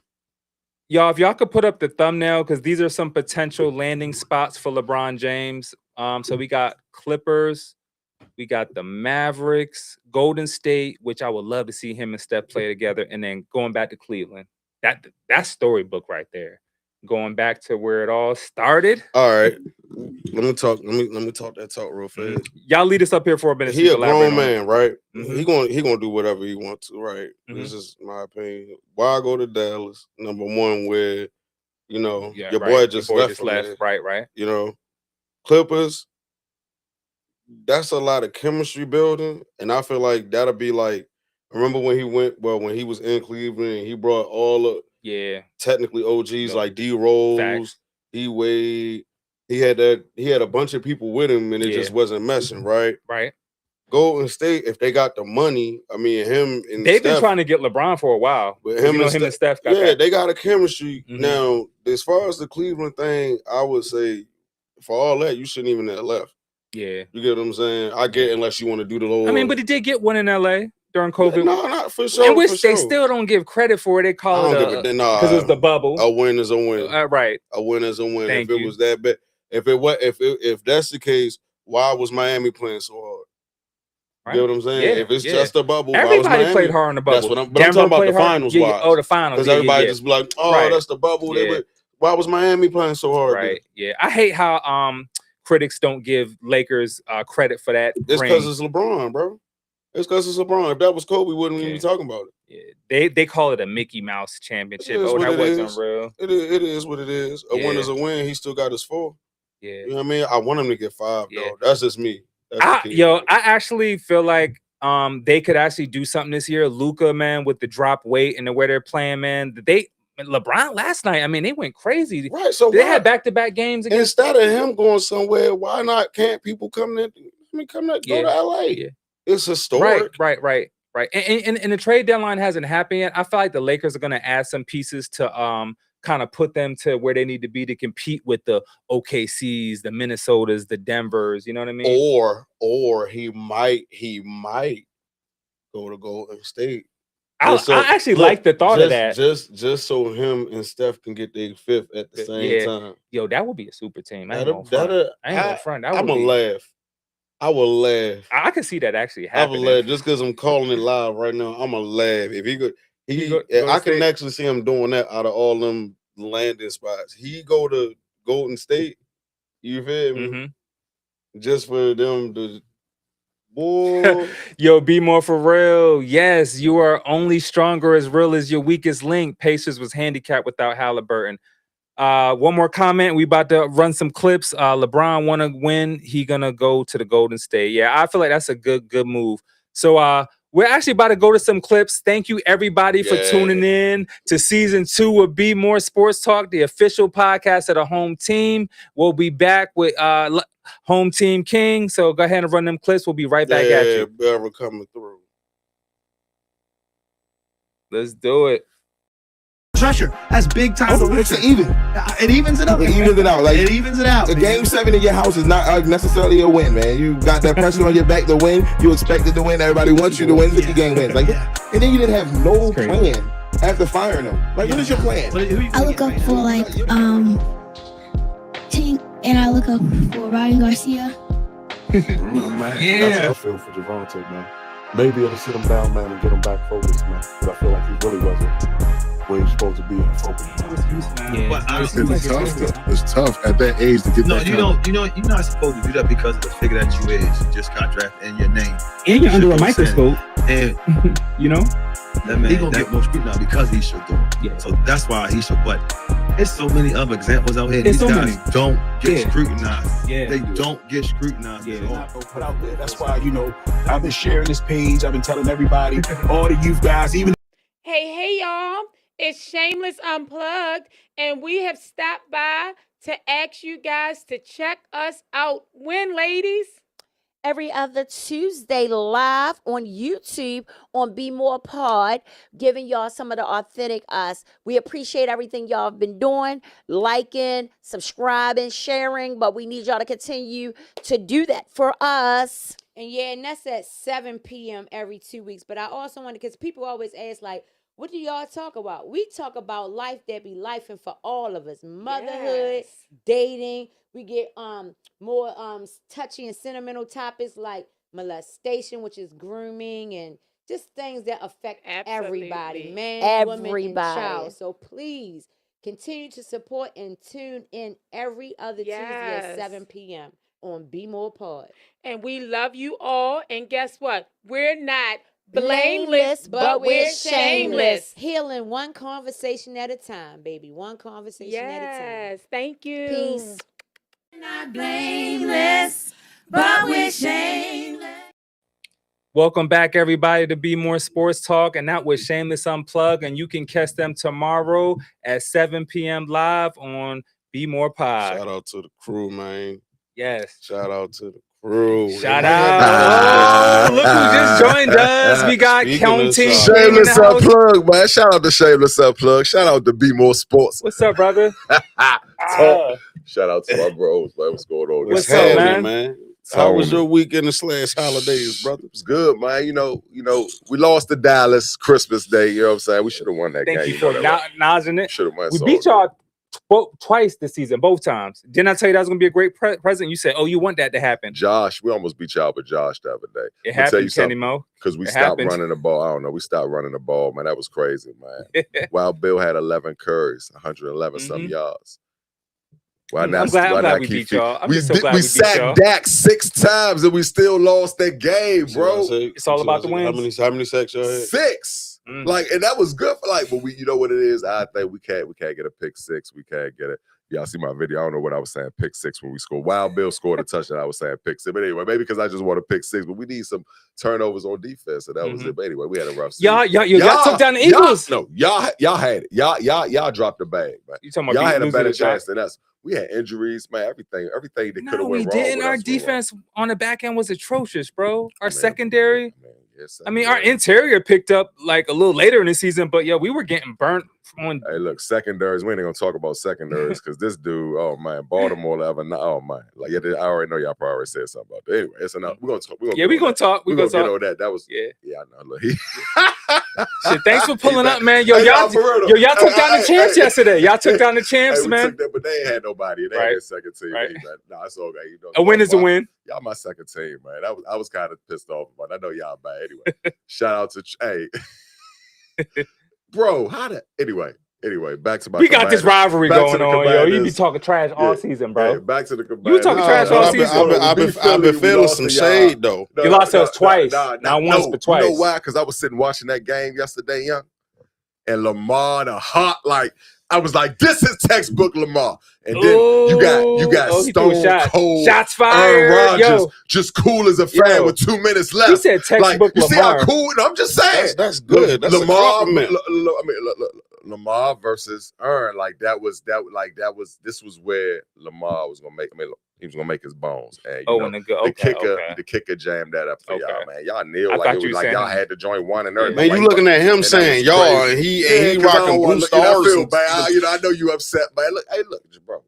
Y'all, if y'all could put up the thumbnail, because these are some potential landing spots for LeBron James. So we got Clippers, we got the Mavericks, Golden State, which I would love to see him and Steph play together, and then going back to Cleveland. That's storybook right there. Going back to where it all started. All right. Let me talk that talk real fast. Y'all lead us up here for a minute. He a grown man, right? Mhm. He gonna do whatever he wants to, right? This is my opinion. Why go to Dallas? Number one, where your boy just left. Right. Clippers. That's a lot of chemistry building, and I feel like that'll be like. Remember when when he was in Cleveland, he brought all of technically OGs like D Rose, D Wade. He had a bunch of people with him, and it just wasn't messing, right? Right. Golden State, if they got the money, I mean, him and they've Steph, been trying to get LeBron for a while. But him and Steph got that. They got a chemistry. Now, as far as the Cleveland thing, I would say for all that, you shouldn't even have left. Yeah. You get what I'm saying? I get unless you want to do the little. I mean, but he did get one in LA during COVID. No, not for sure. In which they still don't give credit for it. They call it because it was the bubble. A win is a win. Right. A win is a win. Thank if you. It was that bad, if that's the case, why was Miami playing so hard? Right. You know what I'm saying? Yeah, if it's just a bubble, everybody why was Miami? played hard in the bubble. That's what I'm talking about. The finals. Yeah, oh, the finals. Because everybody just be like, oh, that's the bubble. Yeah. Why was Miami playing so hard? Right. Yeah. I hate how critics don't give Lakers credit for that. It's because it's LeBron, bro. It's because it's LeBron. If that was Kobe, we wouldn't even be talking about it. Yeah. They call it a Mickey Mouse championship. Oh, that wasn't real. It is what it is. A win is a win. He still got his 4. Yeah. You know what I mean? I want him to get 5, though. That's just me. I actually feel like they could actually do something this year. Luka, man, with the drop weight and the way they're playing, man. LeBron last night, I mean, they went crazy. Right. So they had back-to-back games against. Instead of him going somewhere, why not? Can't people come in? Go to LA. Yeah. It's historic. Right. And the trade deadline hasn't happened yet. I feel like the Lakers are going to add some pieces to kind of put them to where they need to be to compete with the OKCs, the Minnesotas, the Denvers. You know what I mean? Or he might go to Golden State. I actually like the thought of that. Just so him and Steph can get their 5th at the same time. Yo, that would be a super team. I ain't gonna front. I'm gonna laugh. I will laugh. I can see that actually happening. I will laugh just because I'm calling it live right now. I'm gonna laugh if he could. I can actually see him doing that out of all them landing spots. He go to Golden State. You feel me? Just for them to. Boy. Yo, Bmore for real. Yes, you are only stronger as real as your weakest link. Pacers was handicapped without Halliburton. One more comment. We about to run some clips. LeBron want to win. He gonna go to the Golden State. Yeah, I feel like that's a good move. So we're actually about to go to some clips. Thank you everybody for tuning in to season 2 of Bmore Sports Talk, the official podcast of the home team. We'll be back with Home Team King. So go ahead and run them clips. We'll be right back at you. Better coming through. Let's do it. Pressure. That's big time. It's even. It evens it up. It evens it out. Like, it evens it out. A game 7 in your house is not necessarily a win, man. You got that pressure on your back to win. You expected to win. Everybody wants you to win. 50 game wins. Like, and then you didn't have no plan after firing them. Like, what is your plan? I look up for Tank, and I look up for Ryan Garcia. I feel for Javonte, man. Maybe it'll sit him down, man, and get him back focused, man. Because I feel like he really wasn't where he's supposed to be in focus. It's tough at that age to get that. You're not supposed to do that because of the figure that you is. You just got drafted in your name. And you're under a microscope. And that man, he gonna get more scrutinized because he should do it. Yeah. So that's why he should. But there's so many other examples out here. These guys don't get scrutinized. Yeah. They don't get scrutinized. Yeah. Put out there. That's why, I've been sharing this page. I've been telling everybody, all the youth guys, even. Hey, y'all. It's Shameless Unplugged, and we have stopped by to ask you guys to check us out. When, ladies? every other Tuesday live on YouTube on BmorePod, giving y'all some of the authentic us. We appreciate everything y'all have been doing, liking, subscribing, sharing, but we need y'all to continue to do that for us. And yeah, and that's at 7 p.m. every 2 weeks. But I also want to, because people always ask, like, what do y'all talk about? We talk about life that be lifing for all of us. Motherhood, dating. We get more touchy and sentimental topics like molestation, which is grooming, and just things that affect everybody. Man, woman, and child. So please continue to support and tune in every other Tuesday at 7 p.m. on BmorePod. And we love you all. And guess what? We're not blameless, but we're shameless. Healing one conversation at a time, baby. One conversation at a time. Yes, thank you. Peace. Not blameless, but we're shameless. Welcome back, everybody, to Bmore Sports Talk, and that was Shameless Unplugged. And you can catch them tomorrow at 7 p.m. live on BmorePod. Shout out to the crew, man. Yes. Shout out to the crew. Shout out. Oh, look who just joined us. We got Counting. Shameless Unplugged, man. Shout out to Shameless Unplugged. Shout out to Bmore Sports. What's up, brother? Shout out to my bros, man. What's going on? What's up, man? How was your weekend / holidays, brother? It's good, man. You know, we lost to Dallas Christmas Day. You know what I'm saying? We should have won that game. Thank you for acknowledging it. Should have won. We beat y'all twice this season, both times. Didn't I tell you that was going to be a great present? You said, oh, you want that to happen. Josh, we almost beat y'all with Josh the other day. It happened, Kenny Mo. Because we stopped running the ball. I don't know. We stopped running the ball, man. That was crazy, man. Wild Bill had 11 carries, 111 some yards. I'm glad we beat y'all. We sacked Dak 6 times and we still lost that game, bro. It's all about the wins. How many sacks y'all had? 6. Like, and that was good for but we, you know what it is? I think we can't get a pick 6. We can't get it. Y'all see my video. I don't know what I was saying. Pick 6 when we scored. Wild Bill scored a touchdown. I was saying pick 6. But anyway, maybe because I just want to pick 6. But we need some turnovers on defense. So that was it. But anyway, we had a rough season. Y'all took down the Eagles. Y'all had it. Y'all dropped the bag, man. You talking about y'all had a better chance than us. We had injuries, man. Everything that could have went wrong. We didn't. Our defense on the back end was atrocious, bro. Our secondary. I mean, our interior picked up like a little later in the season, but we were getting burnt on. Hey, look, secondaries. We ain't gonna talk about secondaries because this dude, oh man, Baltimore oh man, like I already know y'all probably said something about that. Anyway, it's enough. We're gonna talk. We're gonna talk. We're gonna get on that. That was I know. Look, shit, thanks for pulling up, man. Y'all took down the champs yesterday. Y'all took down the champs, man. But they ain't had nobody. They had their second team. Right. Nah, it's okay. You know, a win is a win. Y'all my second team, man. I was kind of pissed off about it. I know y'all bad. Anyway, shout out to bro. Anyway, back to my. We got this rivalry going on, yo. You be talking trash all season, bro. Back to the Commanders. You were talking trash all season. I've been feeling some shade though. You lost to us twice, not once, but twice. You know why? Because I was sitting watching that game yesterday, young, and Lamar I was like, this is textbook Lamar. And then you got Stone Cold, shots fired, Aaron Rodgers, just cool as a fan with 2 minutes left. He said textbook you Lamar. See how cool? No, I'm just saying. That's good. That's Lamar. a compliment. Lamar versus Aaron, this was where Lamar was gonna make. He was gonna make his bones. And the kicker jammed that up for y'all, man. Y'all kneeled like it was like y'all had to join one and everything. Man, you looking at him saying y'all, and he rocking blue stars. I feel bad. I know you upset, man. Look, bro.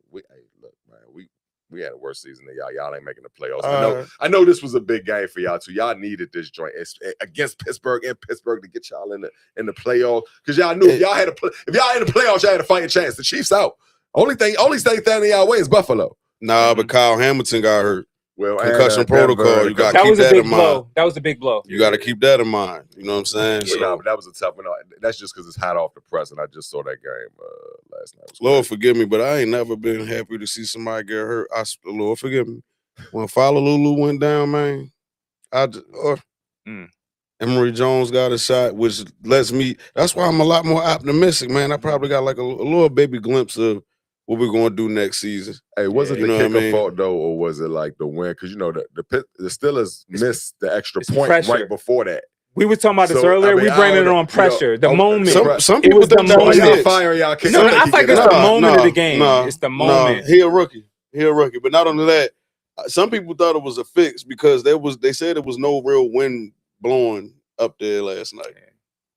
We had a worse season than y'all. Y'all ain't making the playoffs. I know this was a big game for y'all too. Y'all needed this joint against Pittsburgh to get y'all in the playoffs. Because y'all knew if y'all in the playoffs, y'all had a fighting chance. The Chiefs out. Only thing standing y'all way is Buffalo. Nah, but Kyle Hamilton got hurt. Well, concussion protocol. You got to keep that in mind. That was a big blow. You got to keep that in mind. You know what I'm saying? But that was a tough one. That's just because it's hot off the press, and I just saw that game last night. Lord forgive me, but I ain't never been happy to see somebody get hurt. Lord forgive me. When Fallalulu went down, man, Emory Jones got a shot, which lets me. That's why I'm a lot more optimistic, man. I probably got like a little baby glimpse of what we're going to do next season. Hey, was it the kicker fault, though, or was it like the win? Because, the Steelers missed the extra point right before that. We were talking about this earlier. We blaming it on pressure. The moment. Some people think that was y'all firing y'all kicker. No, I think it's the moment of the game. It's the moment. He a rookie. But not only that, some people thought it was a fix because they said it was no real wind blowing up there last night.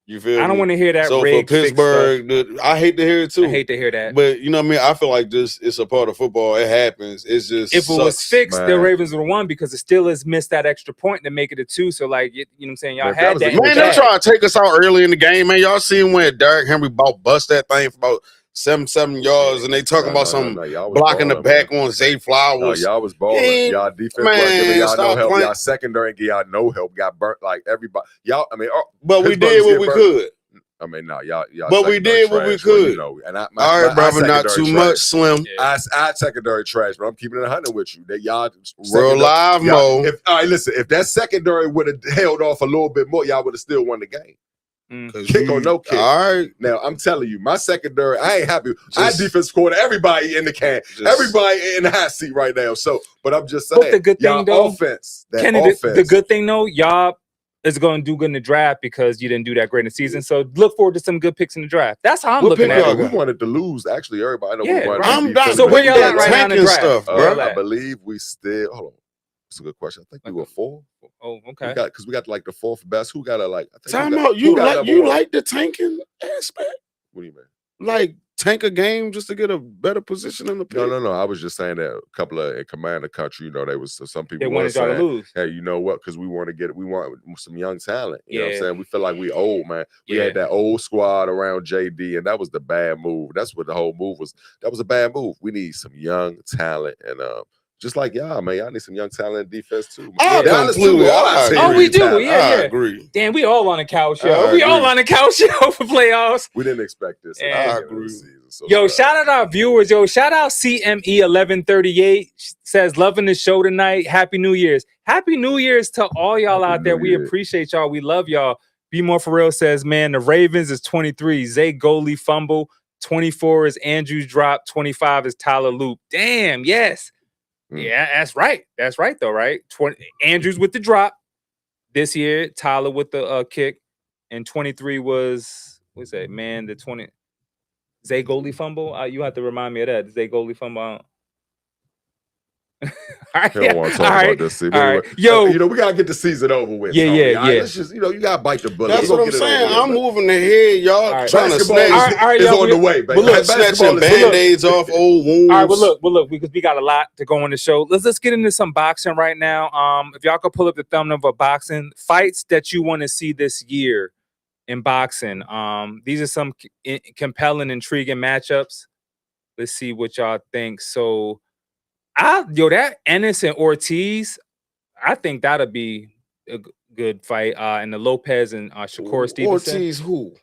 You feel me? I don't want to hear that. So for rigged fix Pittsburgh, I hate to hear it too. I hate to hear that. But you know what I mean? I feel like this it's a part of football. It happens. It's just if it was fixed, man. the Ravens would have won because the Steelers missed that extra point to make it a 2. So like you know what I'm saying? Y'all Man, had that was that. a Man, good they try to take us out early in the game, man. Y'all seen when Derrick Henry bust that thing for about 7 yards, and they talking about some y'all was blocking the balling, back man. on Zay No, Flowers. y'all was balling. Y'all defense wasn't giving y'all no help. Y'all secondary give y'all no help. Got burnt like everybody. Y'all, I mean, but we did what we could. I mean, no, y'all. But we did what we trash, well, could. you know, and All right, brother, not too much, Slim. I secondary trash, but I'm keeping it 100 with you. That y'all real live, Mo. All right, listen, if that secondary would have held off a little bit more, y'all would have still won the game. Kick or no kick. All right. Now I'm telling you, my secondary, I ain't happy. I defense scored everybody in the can, everybody in the hot seat right now. So, but I'm just saying, but the good thing though, offense, the good thing though, y'all is going to do good in the draft because you didn't do that great in the season. So look forward to some good picks in the draft. That's how I'm looking at it. We wanted to lose. Actually, everybody know we wanted. I'm down. So where y'all at right now in the draft? Stuff, bro. I believe we still. Hold on. That's a good question. I think we were 4. Oh, okay. Because we got like the 4th best. Who got a like? Time out. You like the tanking aspect? What do you mean? Like tank a game just to get a better position in the pick? No. I was just saying that a couple of in Command the Country, you know, they was some people they wanted y'all to lose. Hey, you know what? Because we want some young talent. You know what I'm saying? We feel like we old, man. We had that old squad around JD, and that was the bad move. That's what the whole move was. That was a bad move. We need some young talent, and just like y'all, man, y'all need some young talent in defense too. I we do. I agree. Damn, we all on the couch, yo. We all on the couch, yo, for playoffs. We didn't expect this. I agree. So yo, shout out our viewers, yo. Shout out CME1138 says loving the show tonight. Happy New Year's. Happy New Year's to all y'all out there. We appreciate y'all. We love y'all. Bmore for real says, man, the Ravens is 23. Zay goalie fumble. 24 is Andrews drop. 25 is Tyler Loop. Damn, yes. Yeah, that's right. That's right, though, right? Andrews with the drop this year, Tyler with the kick, and 23 was, what's that, man, the 20, Zay goalie fumble? You have to remind me of that. Zay goalie fumble. All right, I don't want to talk about this. All right. Yo, you know, we gotta get the season over with. Yeah. Let's just, you know, you gotta bite the bullet. That's what I'm saying. I'm moving ahead, y'all. Trying to snatch. It's on the way, baby. Look, snatching band-aids off old wounds. All right, well, look, because we got a lot to go on the show. Let's get into some boxing right now. If y'all could pull up the thumbnail of boxing fights that you want to see this year in boxing. These are some compelling, intriguing matchups. Let's see what y'all think. So. That Ennis and Ortiz, I think that'll be a good fight. And the Lopez and Shakur Stevenson. Ortiz who?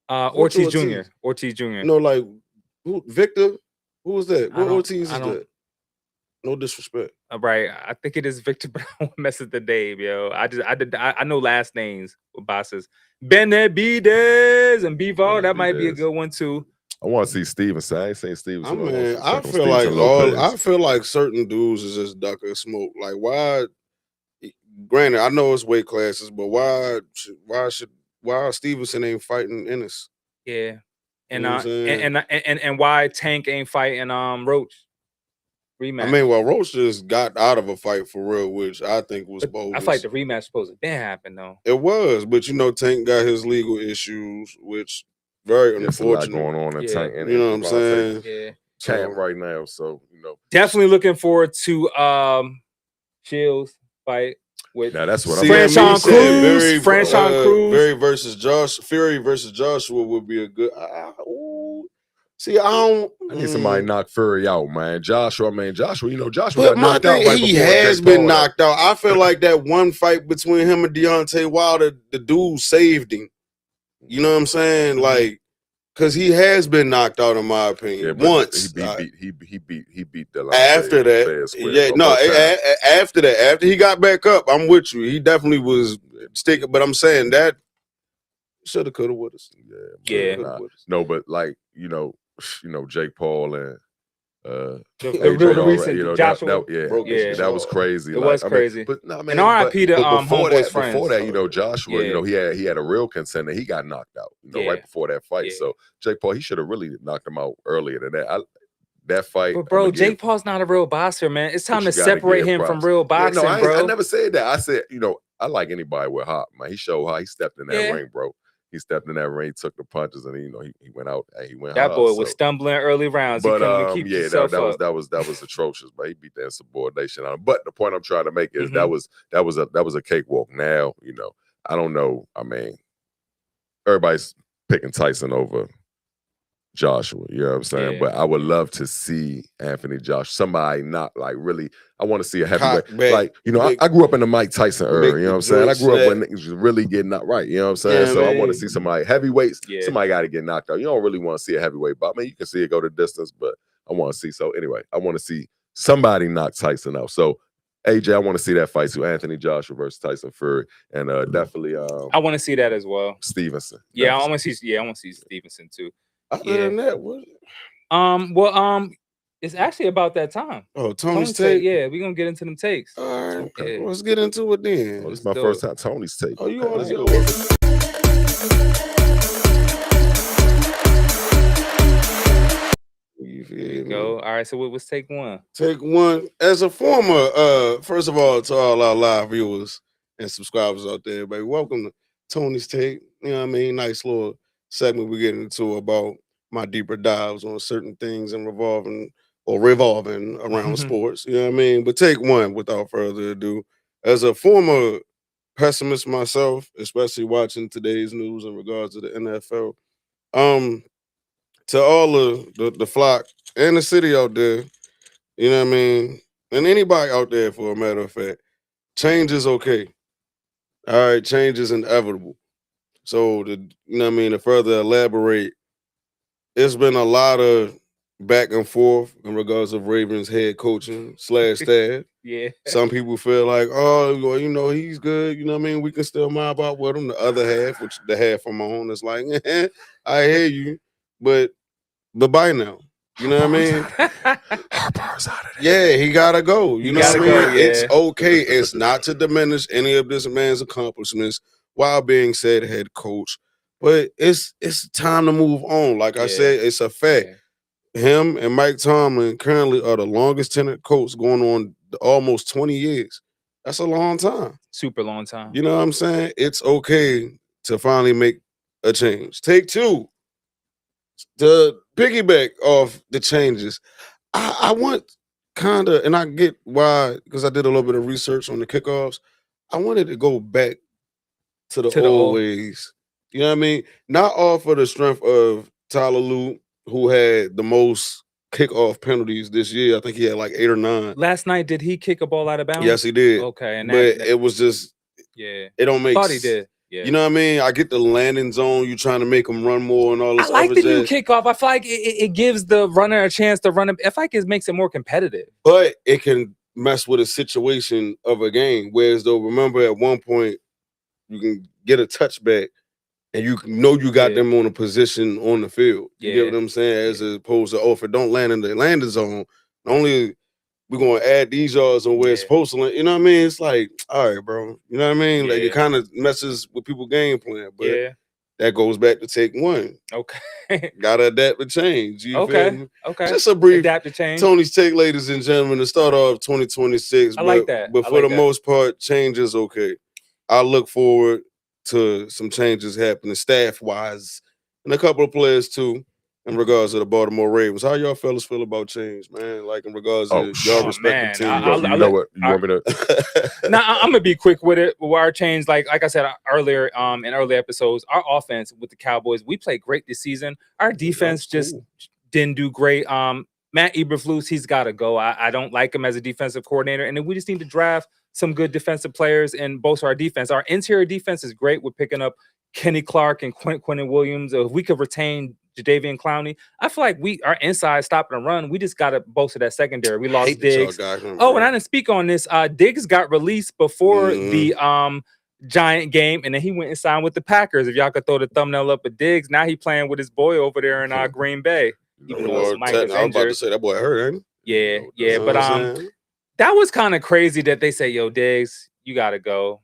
Ortiz Jr. Ortiz Jr. No, like who? Victor? Who was that? What Ortiz is that? No disrespect. Right. I think it is Victor, but I don't mess with the name, yo. I know last names with bosses. Benavidez and Bivol. That might be a good one too. I want to see Stevenson. I ain't seen Stevenson. I mean, I feel like certain dudes is just ducking smoke. Like, why? Granted, I know it's weight classes, but why Stevenson ain't fighting Ennis? Yeah, and You know and why Tank ain't fighting Roach? Rematch. I mean, well, Roach just got out of a fight for real, which I think was bogus. I feel like the rematch supposed to didn't happen though. It was, but you know, Tank got his legal issues, which. Very unfortunate. Going on in Tank, you know what I'm saying? Yeah, camp right now. So you know, definitely looking forward to Shields fight with. Now that's what Franchon Cruz. Franchon Cruz. Fury versus Joshua would be a good. See, I need somebody to knock Fury out, man. Joshua, you know, Joshua but got knocked out. Right he has been knocked out. I feel like that one fight between him and Deontay Wilder, the dude saved him. You know what I'm saying? Like, because he has been knocked out, in my opinion. Once he beat the after that. After that, after he got back up, I'm with you. He definitely was sticking. But I'm saying that shoulda, coulda, woulda. Yeah. No, but like you know, Jake Paul and the recent Joshua, that was crazy. It was crazy. But no, man. And RIP to homeboy's friends. Before that, you know, Joshua, you know, he had a real contender. He got knocked out, you know, right before that fight. So Jake Paul, he should have really knocked him out earlier than that. that fight. But bro, Jake Paul's not a real boxer, man. It's time to separate him from real boxing, bro. I never said that. I said, I like anybody with heart, man. He showed how he stepped in that ring, bro. He stepped in that ring, took the punches, and he went out. He went. That boy was stumbling early rounds. But he couldn't keep himself up. that was atrocious. But he beat that insubordination on him. But the point I'm trying to make is that was a cakewalk. Now, I don't know. I mean, everybody's picking Tyson over Joshua, you know what I'm saying? Yeah. But I would love to see Anthony Joshua, somebody not like really. I want to see a heavyweight. I grew up in the Mike Tyson era, you know what I'm saying? I grew up when niggas was really getting knocked right, you know what I'm saying? Yeah, so man. I want to see somebody heavyweights. Somebody got to get knocked out. You don't really want to see a heavyweight bout. I mean, you can see it go the distance, but I want to see. So anyway, I want to see somebody knock Tyson out. So AJ, I want to see that fight too. Anthony Joshua versus Tyson Fury, and definitely. I want to see that as well. Stevenson. Yeah, I want to see. Yeah, I want to see Stevenson too. Other than that, what? It's actually about that time. Oh, Tony's take. Yeah, we're gonna get into them takes. All right, okay. Let's get into it then. This is my first time Tony's take. Oh, you want to go? Go. All right, so let's take one. Take one. As a former, first of all, to all our live viewers and subscribers out there, baby, welcome to Tony's Take. You know what I mean? Nice little segment we're getting into about my deeper dives on certain things and revolving around sports. You know what I mean? But take one without further ado. As a former pessimist myself, especially watching today's news in regards to the NFL, to all the flock and the city out there, you know what I mean? And anybody out there, for a matter of fact, change is okay. All right, change is inevitable. So, to further elaborate, it's been a lot of back and forth in regards of Ravens head coaching / staff. Yeah. Some people feel like, he's good. You know what I mean? We can still mob out with him. The other half, which the half I'm on, is like, I hear you, but bye now. You know what I mean? Harper's out of there. Yeah, he gotta go. You know what I mean? Go, yeah. It's okay. It's not to diminish any of this man's accomplishments while being said head coach, but it's time to move on. Like I said, it's a fact. Yeah. Him and Mike Tomlin currently are the longest tenured coach, going on almost 20 years. That's a long time. Super long time. You know what I'm saying? It's okay to finally make a change. Take two. To piggyback off the changes, I want kind of, and I get why, because I did a little bit of research on the kickoffs. I wanted to go back to the old ways. You know what I mean? Not all for the strength of Tyler Lue, who had the most kickoff penalties this year. I think he had like 8 or 9. Last night, did he kick a ball out of bounds? Yes, he did. Okay, and but it was just, it don't make sense. Thought he did. Yeah. You know what I mean? I get the landing zone. You trying to make them run more and all this. I like the new kickoff. I feel like it gives the runner a chance to run. I feel like it makes it more competitive. But it can mess with a situation of a game. Whereas though, remember at one point you can get a touchback and you know you got them on a position on the field. You get what I'm saying? As opposed to, if it don't land in the landing zone, only we're going to add these yards on where it's supposed to land. You know what I mean? It's like, all right, bro. You know what I mean? Like, it kind of messes with people's game plan. But that goes back to take one. Okay. Got to adapt to change. You feel me? Okay. Just a brief adapt to change. Tony's Take, ladies and gentlemen, to start off 2026. I like that. But for the most part, change is okay. I look forward to some changes happening staff-wise and a couple of players, too. In regards to the Baltimore Ravens, how y'all fellas feel about change, man? Like in regards to y'all respective teams. You know what? You want me to? Now I'm gonna be quick with it. With our change, like I said earlier, in early episodes, our offense with the Cowboys, we played great this season. Our defense just didn't do great. Matt Eberflus, he's got to go. I don't like him as a defensive coordinator, and then we just need to draft some good defensive players and bolster our defense. Our interior defense is great. We're picking up Kenny Clark and Quentin Williams. If we could retain Jadeveon Clowney, I feel like our inside stopping and run. We just got to bolster that secondary. We lost Diggs. And I didn't speak on this. Diggs got released before the Giant game, and then he went and signed with the Packers. If y'all could throw the thumbnail up at Diggs, now he playing with his boy over there in Green Bay. Even though Mike was I was about to injured. say that boy hurt, ain't he? Yeah. But that was kind of crazy that they say, "Yo, Diggs, you got to go."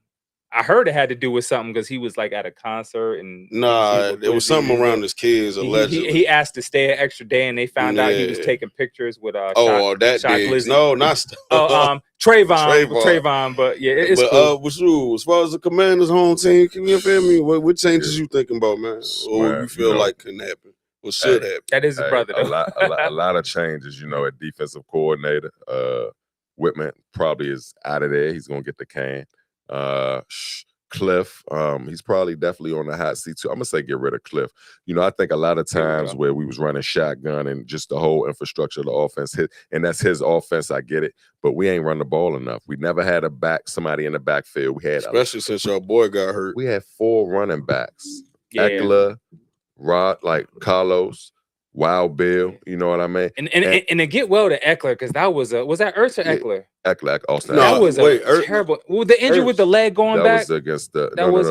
I heard it had to do with something because he was like at a concert and Nah, there was something around his kids allegedly. He asked to stay an extra day, and they found out he was taking pictures with that Diggs. No, not Trayvon. But yeah, it's cool. What's you as far as the Commanders' home team? Can you feel me? What changes you thinking about, man? Or you feel like couldn't happen? What should happen? That is his brother. A lot of changes, at defensive coordinator. Whitman probably is out of there. He's gonna get the can. Cliff, he's probably definitely on the hot seat too. I'm gonna say get rid of Cliff. I think a lot of times where we was running shotgun and just the whole infrastructure of the offense and that's his offense. I get it, but we ain't run the ball enough. We never had somebody in the backfield. We had especially since your boy got hurt. We had 4 running backs: Eckler, Rod, like Carlos, Wild Bill. You know what I mean? And to get well to Eckler because that was that Ertz or Eckler? Eckler, Austin. That was terrible. Well, the injury with the leg going back. That was against the. That was.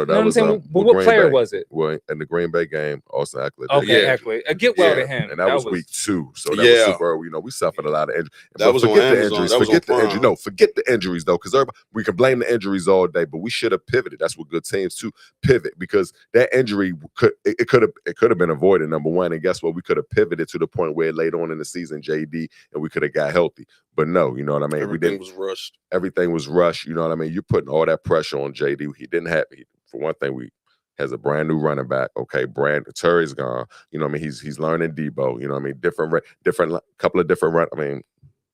What player was it? Well, in the Green Bay game, Austin Eckler. Okay, Eckler. Get well to him. And that was week 2, so that was super. We suffered a lot of injuries. That was forget the injuries. Forget the injuries. No, forget the injuries though, because we can blame the injuries all day, but we should have pivoted. That's what good teams do, pivot, because that injury could have been avoided. Number one, and guess what? We could have pivoted to the point where later on in the season, JD, and we could have got healthy. But no, you know what I mean? Everything was rushed. Everything was rushed. You know what I mean? You're putting all that pressure on JD. He didn't have, for one thing, we has a brand new running back. Okay, Terry's gone. You know what I mean? He's learning Debo. You know what I mean? Couple of different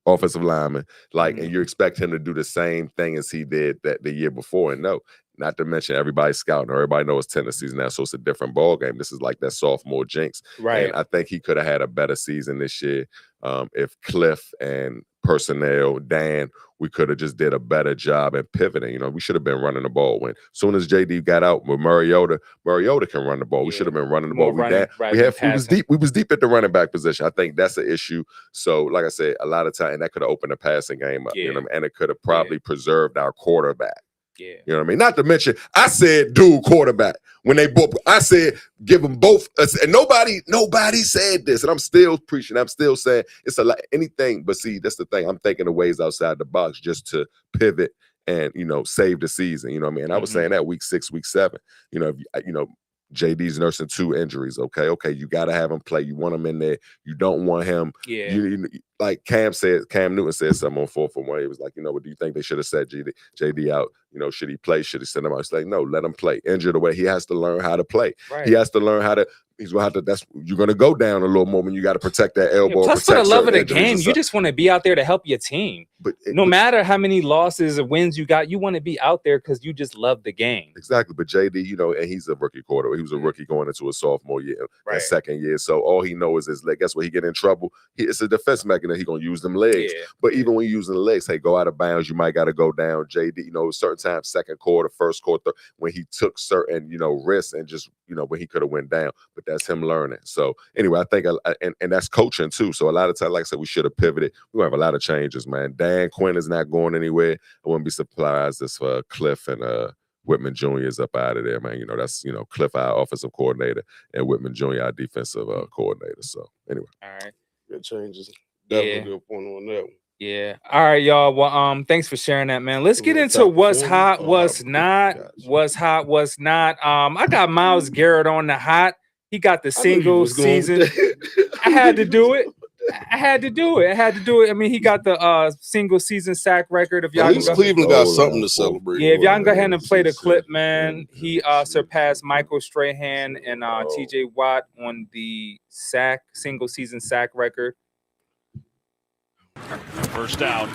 offensive linemen. And you expect him to do the same thing as he did the year before. And no, not to mention everybody's scouting. Everybody knows Tennessee's now, so it's a different ball game. This is like that sophomore jinx. Right. And I think he could have had a better season this year if Cliff and personnel, Dan, we could have just did a better job at pivoting. We should have been running the ball. When soon as JD got out with Mariota can run the ball. We should have been running the ball. We was deep at the running back position. I think that's an issue. So, like I said, a lot of time, and that could have opened the passing game up. You know what I mean? And it could have probably preserved our quarterback. Yeah. You know what I mean? Not to mention, I said dual quarterback. When they both, I said give them both. And nobody said this. And I'm still preaching. I'm still saying it's a lot, anything. But see, that's the thing. I'm thinking of ways outside the box just to pivot and, save the season. You know what I mean? And I was saying that week 6, week 7. JD's nursing 2 injuries. Okay. You got to have him play. You want him in there. You don't want him. Yeah. Like Cam Newton said something on 4 for 1. He was like, what do you think they should have set JD out? Should he play? Should he send him out? It's like, no, let him play. Injured away. He has to learn how to play. Right. He has to learn how to. He's gonna have to. You're gonna go down a little more when you got to protect that elbow. Plus, for the love of the game, you just want to be out there to help your team. But no matter how many losses or wins you got, you want to be out there because you just love the game. Exactly. But JD, and he's a rookie quarterback. He was a rookie going into a sophomore year, and second year. So all he knows is his leg. Guess what? He get in trouble. It's a defense mechanism. He gonna use them legs. Yeah. But even when you're using the legs, hey, go out of bounds. You might got to go down. JD, certain times, second quarter, first quarter, when he took certain, risks and just, when he could have went down. But that's him learning. So anyway, I think, and that's coaching too. So a lot of times, like I said, we should have pivoted. We have a lot of changes, man. Dan Quinn is not going anywhere. I wouldn't be surprised if Cliff and Whitman Jr. is up out of there, man. That's Cliff, our offensive coordinator, and Whitman Jr., our defensive coordinator. So anyway, all right, good changes. Definitely good point on that one. Yeah. All right, y'all. Well, thanks for sharing that, man. Let's get into what's hot, what's not. What's hot, what's not. I got Myles Garrett on the hot. He got the single season. I had to do it. I mean, he got the single season sack record. If y'all at least Cleveland got something to celebrate. Yeah, if y'all can go ahead and play the clip, man. He surpassed Michael Strahan and TJ Watt on the single season sack record. First down.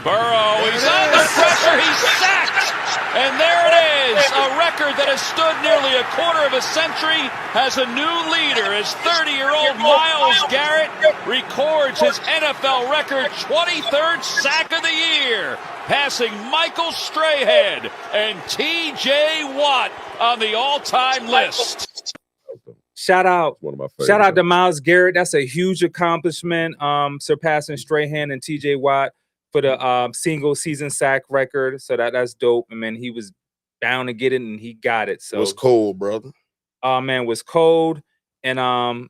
Burrow, he's under pressure, he's sacked! And there it is, a record that has stood nearly a quarter of a century has a new leader as 30-year-old Myles Garrett records his NFL record 23rd sack of the year, passing Michael Strahan and TJ Watt on the all-time list. Shout out to Myles Garrett. That's a huge accomplishment, surpassing Strahan and TJ Watt for the single season sack record. So that's dope. I mean, he was bound to get it and he got it. So it was cold, brother. Man, was cold. And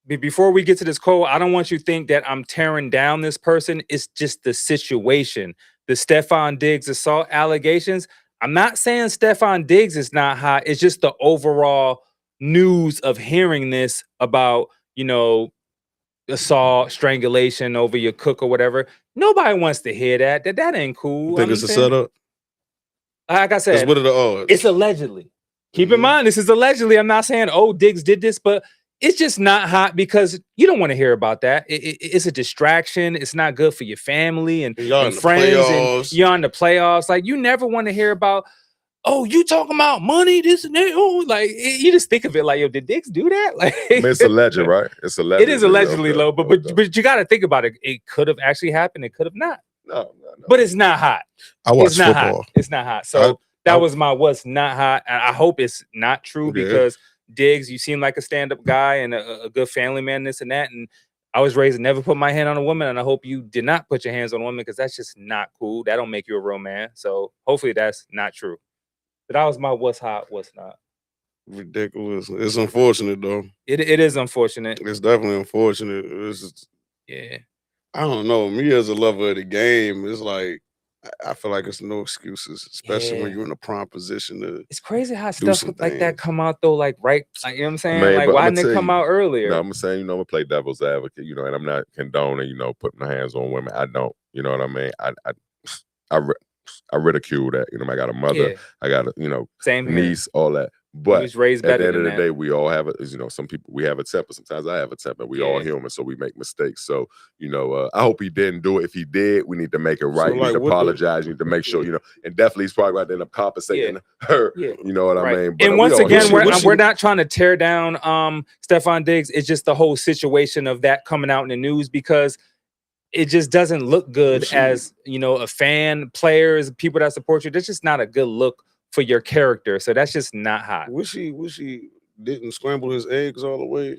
before we get to this cold, I don't want you to think that I'm tearing down this person. It's just the situation. The Stephon Diggs assault allegations. I'm not saying Stephon Diggs is not hot. It's just the overall news of hearing this about, assault, strangulation over your cook or whatever. Nobody wants to hear that. That ain't cool. You think it's a setup? Like I said, what are the odds? It's allegedly. Keep in mind, this is allegedly. I'm not saying, Diggs did this, but it's just not hot because you don't want to hear about that. It's a distraction. It's not good for your family and friends. And you're on the playoffs. Like, you never want to hear about, you talking about money, this and that. You just think of it like, did Diggs do that? Like, it's alleged, right? It's alleged. It is allegedly low, but you got to think about it. It could have actually happened. It could have not. No. But it's not hot. I watch it's not football. Hot. It's not hot. So that was my what's not hot. And I hope it's not true because Diggs, you seem like a stand-up guy and a good family man, this and that. And I was raised to never put my hand on a woman, and I hope you did not put your hands on a woman because that's just not cool. That don't make you a real man. So hopefully that's not true. But that was my what's hot, what's not. Ridiculous. It's unfortunate though. It is unfortunate. It's definitely unfortunate. I don't know. Me as a lover of the game, it's like I feel like it's no excuses, especially when you're in a prime position to. It's crazy how stuff like that come out though, like you know what I'm saying? Man, why didn't it come out earlier? No, I'm saying, I'm gonna play devil's advocate, and I'm not condoning, putting my hands on women. I don't, you know what I mean? I ridicule that. I got a mother, I got a, Same niece, all that. But was raised at the better end of the than day, we all have it. Some people, we have a temper. Sometimes I have a temper. We all human, so we make mistakes. So, I hope he didn't do it. If he did, we need to make it right. We need to apologize. We need to make sure, and definitely he's probably going to end up compensating her. You know what I mean? But and once again, we're not trying to tear down Stephon Diggs. It's just the whole situation of that coming out in the news because it just doesn't look good as, a fan, players, people that support you. That's just not a good look for your character. So that's just not hot. Wish he didn't scramble his eggs all the way.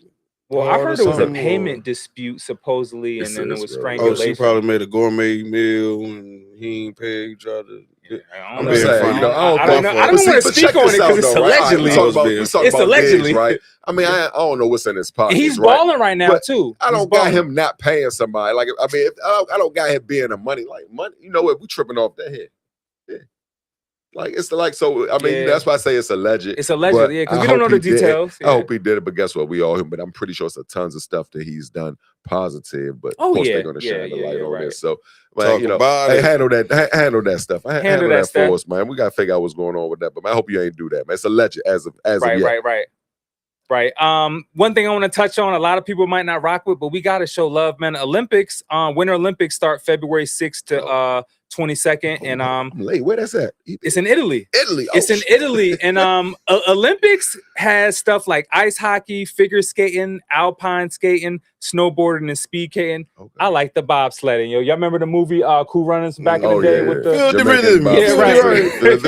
Well, I heard it was a payment dispute supposedly, and then it was strangulation. Oh, she probably made a gourmet meal and he ain't paid. I'm just saying, I don't want to speak on it because it's allegedly. It's allegedly, right? I mean, I don't know what's in his pocket. He's balling right now too. I don't got him not paying somebody. Like, I mean, I don't got him being a money. Like money, what? We tripping off that head. Like it's like so. I mean, that's why I say it's alleged. It's alleged, because we don't know the details. I hope he did it, but guess what? We all, but I'm pretty sure it's a tons of stuff that he's done positive. But of course they're going to shine the light on this. So, man, handle that stuff. Handle that for us, man. We got to figure out what's going on with that. But I hope you ain't do that, man. It's alleged as of yet. Right. One thing I want to touch on, a lot of people might not rock with, but we got to show love, man. Olympics, Winter Olympics start February 6th to 22nd. And I'm late. Where that's at? It's in Italy. Italy. It's in Italy. And Olympics has stuff like ice hockey, figure skating, alpine skating, snowboarding, and speed skating. Okay. I like the bobsledding. Y'all remember the movie Cool Runnings back in the day with the Feel the rhythm. Feel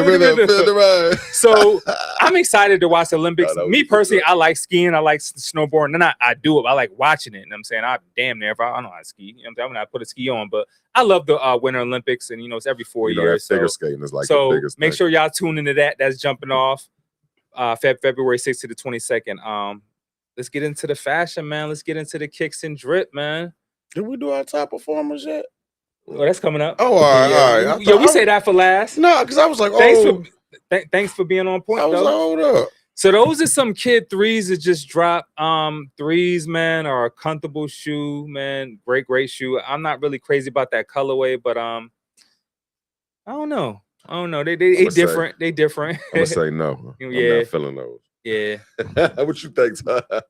the rhythm. So I'm excited to watch the Olympics. Me personally, I like skiing. I like snowboarding. And I do it. I like watching it. And I'm saying I damn near if I don't know how to ski. I'm not put a ski on, but I love the Winter Olympics, and it's every 4 years. Figure skating is like so the biggest make thing. sure y'all tune into that. That's jumping off February 6th to the 22nd. Let's get into the fashion, man. Let's get into the kicks and drip, man. Did we do our top performers yet? Oh, that's coming up. Oh, all right. Yeah, we say that for last. No, because I was like, thanks for being on point. I was like, hold up. So those are some kid threes that just dropped. Threes, man, are a comfortable shoe, man. Great shoe. I'm not really crazy about that colorway, but I don't know. They different. They different. I'm gonna say no. I'm not feeling those. Yeah. What you think, Ty?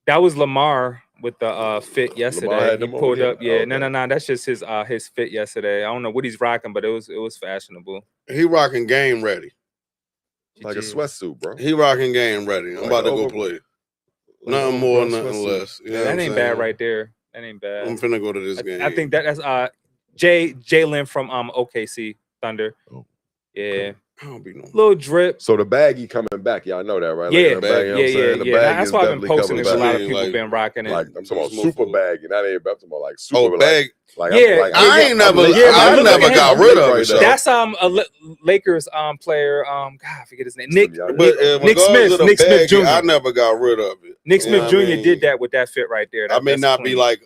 That was Lamar with the fit yesterday. He pulled up. Yeah. Okay. No. That's just his fit yesterday. I don't know what he's rocking, but it was fashionable. He rocking game ready. Like a sweatsuit, bro. He rocking game ready. I'm about to go play. Nothing more, nothing less. You know that ain't bad right there. That ain't bad. I'm finna go to this game. I think that's Jalen from OKC Thunder. Oh. Yeah. I don't be no little drip. So the baggy coming back, y'all know that, right? Yeah, like the yeah. That's why I've been posting it. A lot of people been rocking it. Like I'm talking about super baggy. That ain't. I'm talking about like super bag. Like, I never got rid of it. That's a Lakers player. God, I forget his name. Nick Smith. Nick Smith Jr. I never got rid of it. Nick Smith Jr. I mean? did that with that fit right there. I may that's not clean. be like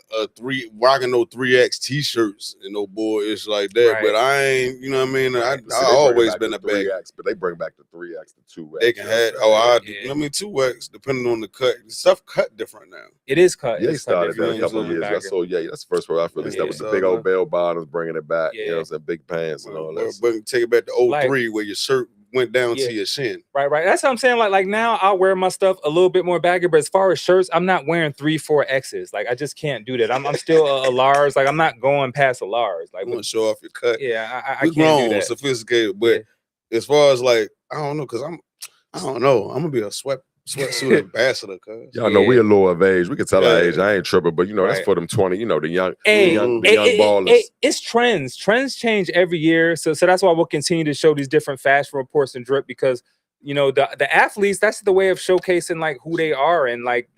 rocking no 3X t-shirts and no boyish like that, but I ain't, you know what I mean? I always been a bag. 3X, but they bring back the 3X to 2X. They can have, I mean, 2X, depending on the cut. Stuff cut different now. It is cut. Yeah, he started that a couple of years ago. So, yeah, that's the first one I released. That was the big old bell bottoms, bringing it back, you know what I'm saying? Big pants and all that. But take it back to 03 where your shirt went down to your shin. Right. That's what I'm saying. Like now I'll wear my stuff a little bit more baggy, but as far as shirts, I'm not wearing 3, 4 X's. Like I just can't do that. I'm still a large. Like I'm not going past a large. Like I want to show off your cut. Yeah, I can't do that. Sophisticated, but as far as like, I don't know, because I don't know. I'm gonna be a sweatsuit ambassador, cuz. Y'all know we a little of age. We can tell our age. I ain't tripping, but that's for them 20, the young ballers. It's trends. Trends change every year. So that's why we'll continue to show these different fashion reports and drip, because the athletes, that's the way of showcasing like who they are and like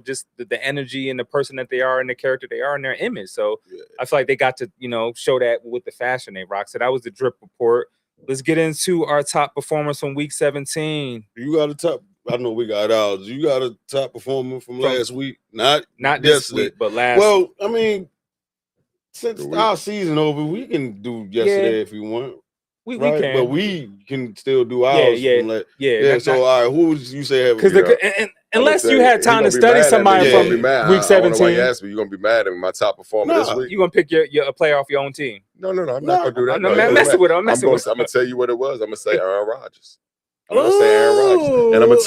just the energy and the person that they are and the character they are and their image. So I feel like they got to show that with the fashion they rock. So that was the drip report. Let's get into our top performers from week 17. You got a top. I know we got ours. You got a top performer from last week, not this week, but last. Well, I mean, since our season over, we can do yesterday if you want. We can, but we can still do ours. So, all right, who would you say? Because unless you had time to study somebody from week 17, you ask me, you're gonna be mad at me. My top performer this week. You're gonna pick a player off your own team. No, I'm not gonna do that. I'm messing with him. I'm gonna tell you what it was. I'm gonna say Aaron Rodgers. I'm gonna say Aaron Rodgers, and I'm gonna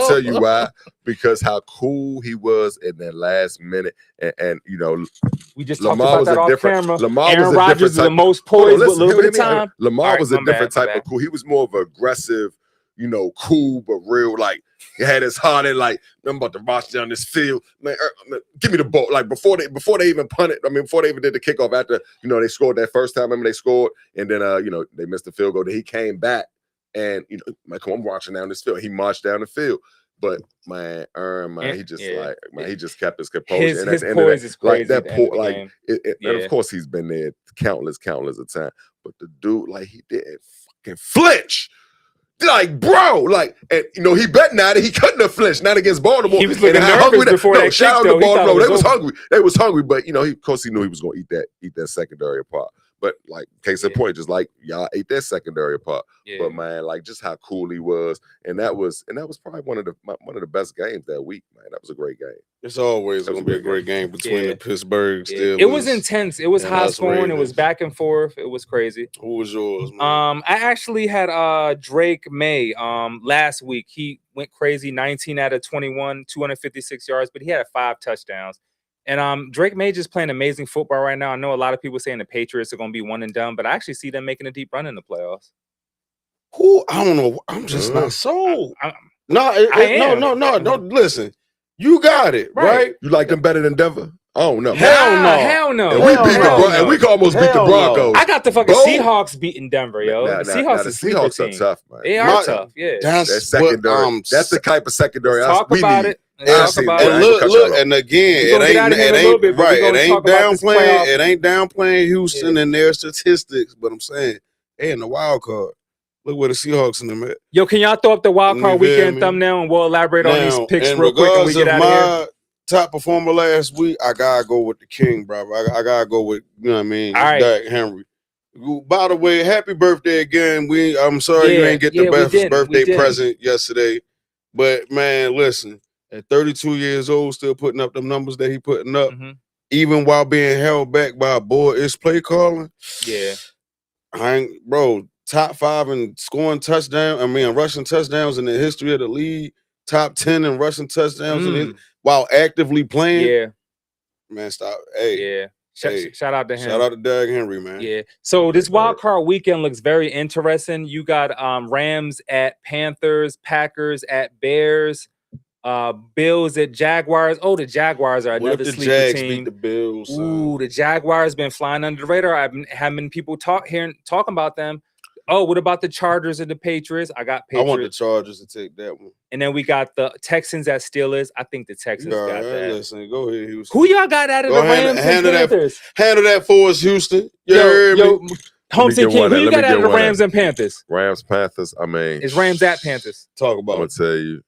tell you why. Because how cool he was in that last minute, and we just talked about that off camera. Aaron Rodgers is the most poised with a little bit of time. Lamar was a different type of cool. He was more of an aggressive, cool but real. Like he had his heart in. Like I'm about to march down this field, man. Give me the ball. Like before they even punted. I mean, before they even did the kickoff. After they scored that first time. Remember they scored, and then they missed the field goal. Then he came back. And come on, I'm marching down this field. He marched down the field, but man, he just he just kept his composure. His poise is crazy. And of course he's been there countless of times. But the dude, like, he didn't fucking flinch. Like, bro, like, and he bet not that he couldn't have flinched, not against Baltimore. He was looking nervous before that shout out kick, to Baltimore. They was hungry, but of course he knew he was gonna eat that secondary apart. But like case in point, just like y'all ate that secondary apart. But man, like just how cool he was, and that was probably one of the best games that week, man. That was a great game. It's always going to be a great game between the Pittsburgh Steelers. It was intense. It was high scoring. It was back and forth. It was crazy. Who was yours, man? I actually had Drake May last week. He went crazy, 19 out of 21, 256 yards, but he had 5 touchdowns. And Drake May just playing amazing football right now. I know a lot of people saying the Patriots are going to be one and done, but I actually see them making a deep run in the playoffs. Who? I don't know. I'm just not sold. No, listen. You got it, right? You like them better than Denver? Oh no. Hell no. And we almost beat the Broncos. I got the fucking Seahawks beating Denver, yo. The Seahawks are tough, man. They are tough, yeah. That's secondary. That's the type of secondary talk about it. Look, and again, it ain't downplaying Houston and their statistics, but I'm saying, hey, in the wild card, look where the Seahawks in them at. Yo, can y'all throw up the wild card weekend thumbnail and we'll elaborate on these picks real quick and we get out of here? Top performer last week, I gotta go with the King, bro. I gotta go with Derrick Henry. By the way, happy birthday again. I'm sorry you ain't get the best birthday present yesterday, but man, listen. At 32 years old, still putting up them numbers that he putting up, even while being held back by a boy-ish play calling. Yeah. Top 5 in scoring rushing touchdowns in the history of the league. Top 10 in rushing touchdowns while actively playing. Yeah. Man, stop. Hey. Yeah. Shout out to him. Shout out to Derrick Henry, man. Yeah. So this wild card weekend looks very interesting. You got Rams at Panthers, Packers at Bears. Bills at Jaguars. Oh, the Jaguars are another sleeper Jags team. Beat the Bills. Ooh, the Jaguars been flying under the radar. I've been having people talking about them. Oh, what about the Chargers and the Patriots? I got Patriots. I want the Chargers to take that one. And then we got the Texans at Steelers. I think the Texans got that. Listen, go ahead, Houston. Who y'all got out of the Rams and Panthers? Handle that for us, Houston. Homestead King, who you got out of the Rams and Panthers? Rams, Panthers. I mean, it's Rams at Panthers. Talk about. I'm gonna tell you.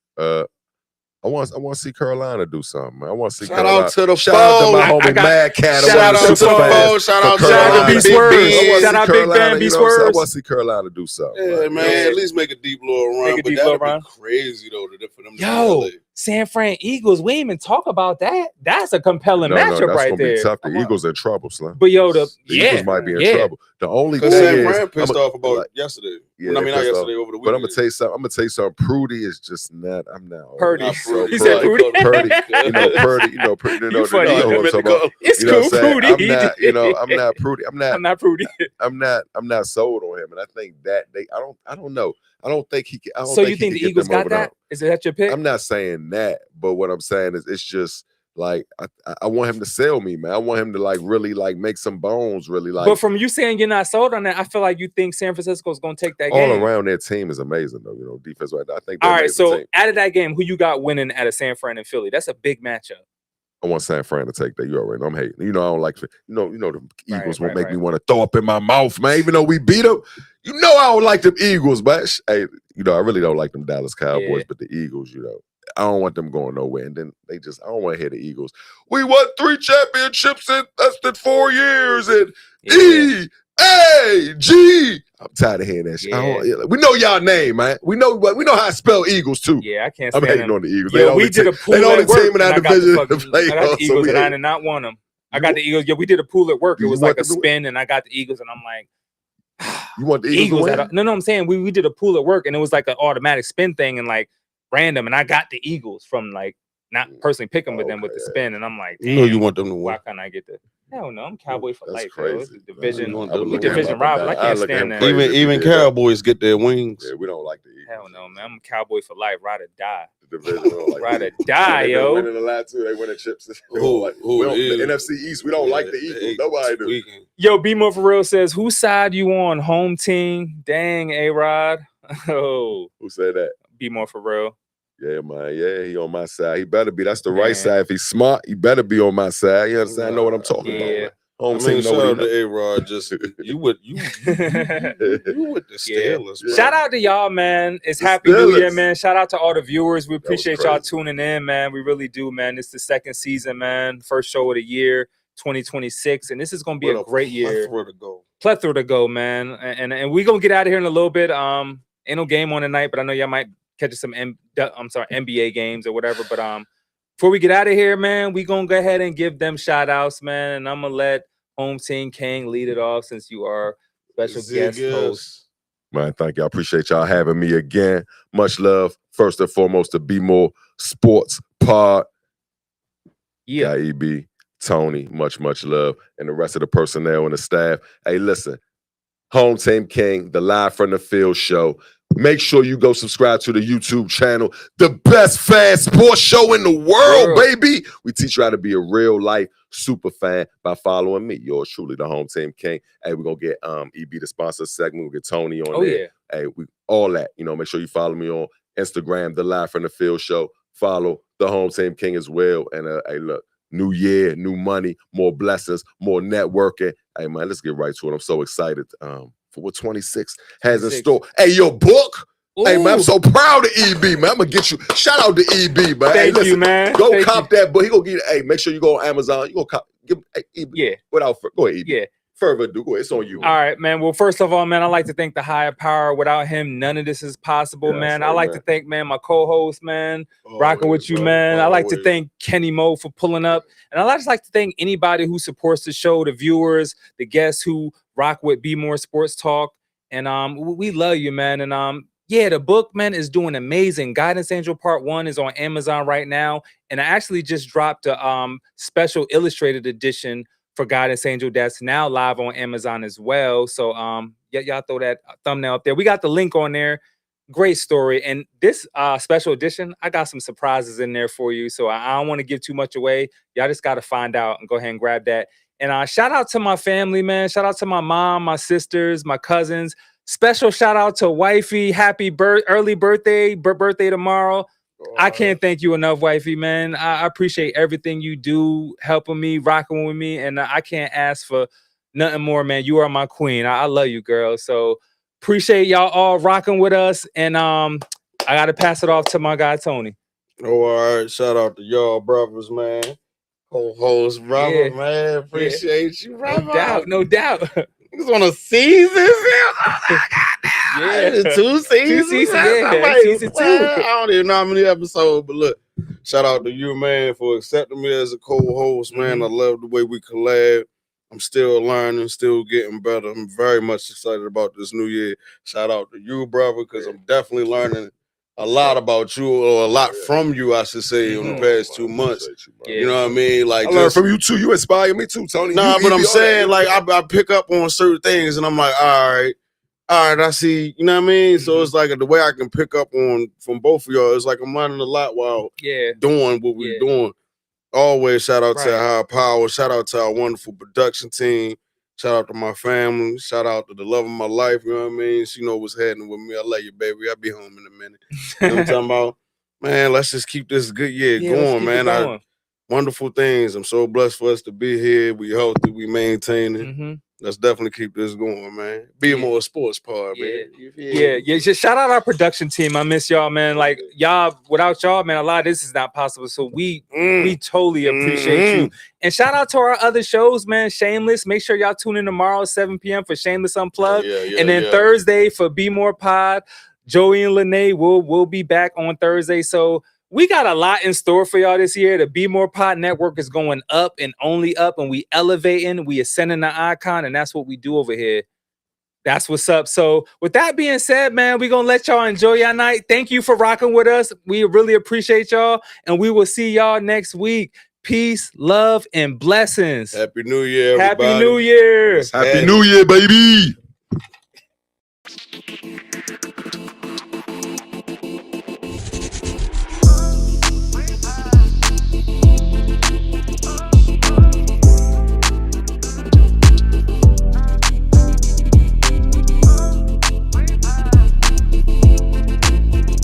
I want to see Carolina do something, man. I want to see Shout Carolina. out to the Shout out to my phone. homie Mad Cat. Shout out to the phone. Shout out to B Big Swerves. Ben. Shout out Big Ben, B I Swerves. want to see Carolina do something. Yeah, man. At least make a deep little run. Make a But deep that'd little run. be crazy though for them to Yo, be LA. San Fran Eagles. We ain't even talk about that. That's a compelling matchup that's right gonna there. be tough. The Eagles in trouble, Slim. But yo, The Eagles might be in trouble. The only thing Because San is, Fran pissed off about yesterday. Yeah, I mean, not pissed yesterday, off. over the But weekend. I'm gonna tell you something. Prudy is just not. I'm not. Purdy. I'm so He said Prudy. Purdy. Purdy. Purdy. You funny. You know who I'm talking about. It's You know cool, what I'm saying? Prudy. I'm not Prudy. I'm not Prudy. I'm not sold on him, and I think that I don't know. I don't think he can. So you think the Eagles got that? Is that your pick? I'm not saying that, but what I'm saying is it's just like I want him to sell me, man. I want him to like really like make some bones, really like. But from you saying you're not sold on that, I feel like you think San Francisco's gonna take that all game. around their team is amazing, though. You know, defense right now. I think. All right, so out of that game, who you got winning out of San Fran and Philly? That's a big matchup. I want San Fran to take that. You already know I'm hating. You know I don't like. You know the Eagles won't make me want to throw up in my mouth, man. Even though we beat them, you know I don't like them Eagles, but hey, you know I really don't like them Dallas Cowboys, but the Eagles, you know. I don't want them going nowhere. And then I don't want to hear the Eagles. We won 3 championships in less than 4 years. And E-A-G. I'm tired of hearing that shit. We know y'all name, man. We know how I spell Eagles, too. Yeah, I can't I'm stand hating them. on the Eagles. Yo, we did a pool they the only at work, team in and our I got division the to play. I got the Eagles, and I did not want them. I got the Eagles. Yeah, we did a pool at work. It was like a spin, and I got the Eagles, and I'm like, you want the Eagles to win? No, I'm saying we did a pool at work, and it was like an automatic spin thing, and like random, and I got the Eagles from like not personally picking with them with the spin, and I'm like, You know you want them to win. why can't I get the? Hell no, I'm Cowboy for life. Crazy. Bro. It's a division, we division rival. I can't stand that. Even Cowboys get their wings. Yeah, we don't like the Eagles. Hell no, man. I'm a Cowboy for life. Ride or die. The division, we don't like Ride or die, They've yo. been winning a lot too. They winning chips. The NFC East, we don't like the Eagles. Nobody do. Yo, Bmore for real says, whose side you on? Home team? Dang, A-Rod. Oh. Who said that? Bmore for real. Yeah, man. Yeah, he on my side. He better be. That's the right side. If he's smart, he better be on my side. You understand? I know what I'm talking about. Man. Home team, shout out to A-Rod. Just you with the Steelers. Bro. Shout out to y'all, man. It's Happy New Year, man. Shout out to all the viewers. We appreciate y'all tuning in, man. We really do, man. It's the second season, man. First show of the year, 2026, and this is gonna be a great year. Plethora to go, man. And we gonna get out of here in a little bit. Ain't no game on tonight, but I know y'all might catch some NBA games or whatever. But before we get out of here, man, we gonna go ahead and give them shout outs, man. And I'm gonna let Home Team King lead it off since you are special guest host. Man, thank you. I appreciate y'all having me again. Much love. First and foremost, to Bmore Sports Pod. Yeah. EB, Tony, much love. And the rest of the personnel and the staff. Hey, listen, Home Team King, the Live from the Field show. Make sure you go subscribe to the YouTube channel. The best fan sports show in the world, baby. We teach you how to be a real life super fan by following me. Yours truly, the Home Team King. Hey, we're going to get EB, the sponsor segment. We'll get Tony on there. Yeah. Hey, all that. You know, make sure you follow me on Instagram, the Live from the Field show. Follow the Home Team King as well. And hey, look, new year, new money, more blessings, more networking. Hey, man, let's get right to it. I'm so excited. For what 26 has in store. Hey, your book. Ooh. Hey, man, I'm so proud of EB, man. I'm going to get you. Shout out to EB, man. Thank you, man. Go cop that book. He going to get it. Hey, make sure you go on Amazon. You going to cop. EB. Yeah. Go ahead, EB. Yeah. Further ado, go ahead. It's on you. All right, man. Well, first of all, man, I'd like to thank the higher power. Without him, none of this is possible, man. I'd like to thank, man, my co-host, man, rocking with you, man. I'd like to thank Kenny Mo for pulling up. And I'd just like to thank anybody who supports the show, the viewers, the guests who rock with Bmore Sports Talk. And we love you, man. And yeah, the book, man, is doing amazing. Guidance Angel Part 1 is on Amazon right now. And I actually just dropped a special illustrated edition for Guidance Angel that's now live on Amazon as well. So y'all throw that thumbnail up there. We got the link on there. Great story. And this special edition, I got some surprises in there for you. So I don't want to give too much away. Y'all just got to find out and go ahead and grab that. And shout out to my family, man. Shout out to my mom, my sisters, my cousins. Special shout out to wifey. Happy early birthday tomorrow. I can't thank you enough, wifey, man. I appreciate everything you do, helping me, rocking with me. And I can't ask for nothing more, man. You are my queen. I love you, girl. So appreciate y'all all rocking with us. And I got to pass it off to my guy, Tony. Oh, all right. Shout out to y'all brothers, man. Co-host brother, Yeah. man. Appreciate you, brother. No doubt, no doubt. He's on a season. Yeah. 2 seasons. Yeah. I'm like, Season 2. I don't even know how many episodes, but look, shout out to you, man, for accepting me as a co-host, man. I love the way we collab. I'm still learning, still getting better. I'm very much excited about this new year. Shout out to you, brother, because I'm definitely learning a lot about you, or a lot from you, I should say, in the past 2 months. You know what I mean? Like, I learned from you too. You inspire me too, Tony. Nah, You but I'm be on saying, that. like, I pick up on certain things, and I'm like, all right, I see. You know what I mean? So it's like the way I can pick up on from both of y'all. It's like I'm learning a lot while doing what we're doing. Always shout out to High Power. Shout out to our wonderful production team. Shout out to my family. Shout out to the love of my life. You know what I mean? She know what's happening with me. I love you, baby. I'll be home in a minute. You know what I'm talking about? Man, let's just keep this good year going, man. Wonderful things. I'm so blessed for us to be here. We healthy. We maintaining. Let's definitely keep this going, man. Bmore Sports Pod, man. Yeah. Just shout out our production team. I miss y'all, man. Like y'all, without y'all, man, a lot of this is not possible. So we totally appreciate you. And shout out to our other shows, man. Shameless. Make sure y'all tune in tomorrow, 7 p.m. for Shameless Unplugged. And then Thursday for BmorePod. Joey and Lene will be back on Thursday. So we got a lot in store for y'all this year. The BmorePod network is going up and only up, and we elevating, we ascending the icon, and that's what we do over here. That's what's up. So with that being said, man, we're going to let y'all enjoy your night. Thank you for rocking with us. We really appreciate y'all, and we will see y'all next week. Peace, love, and blessings. Happy New Year, everybody. Happy New Year. Happy New Year, baby.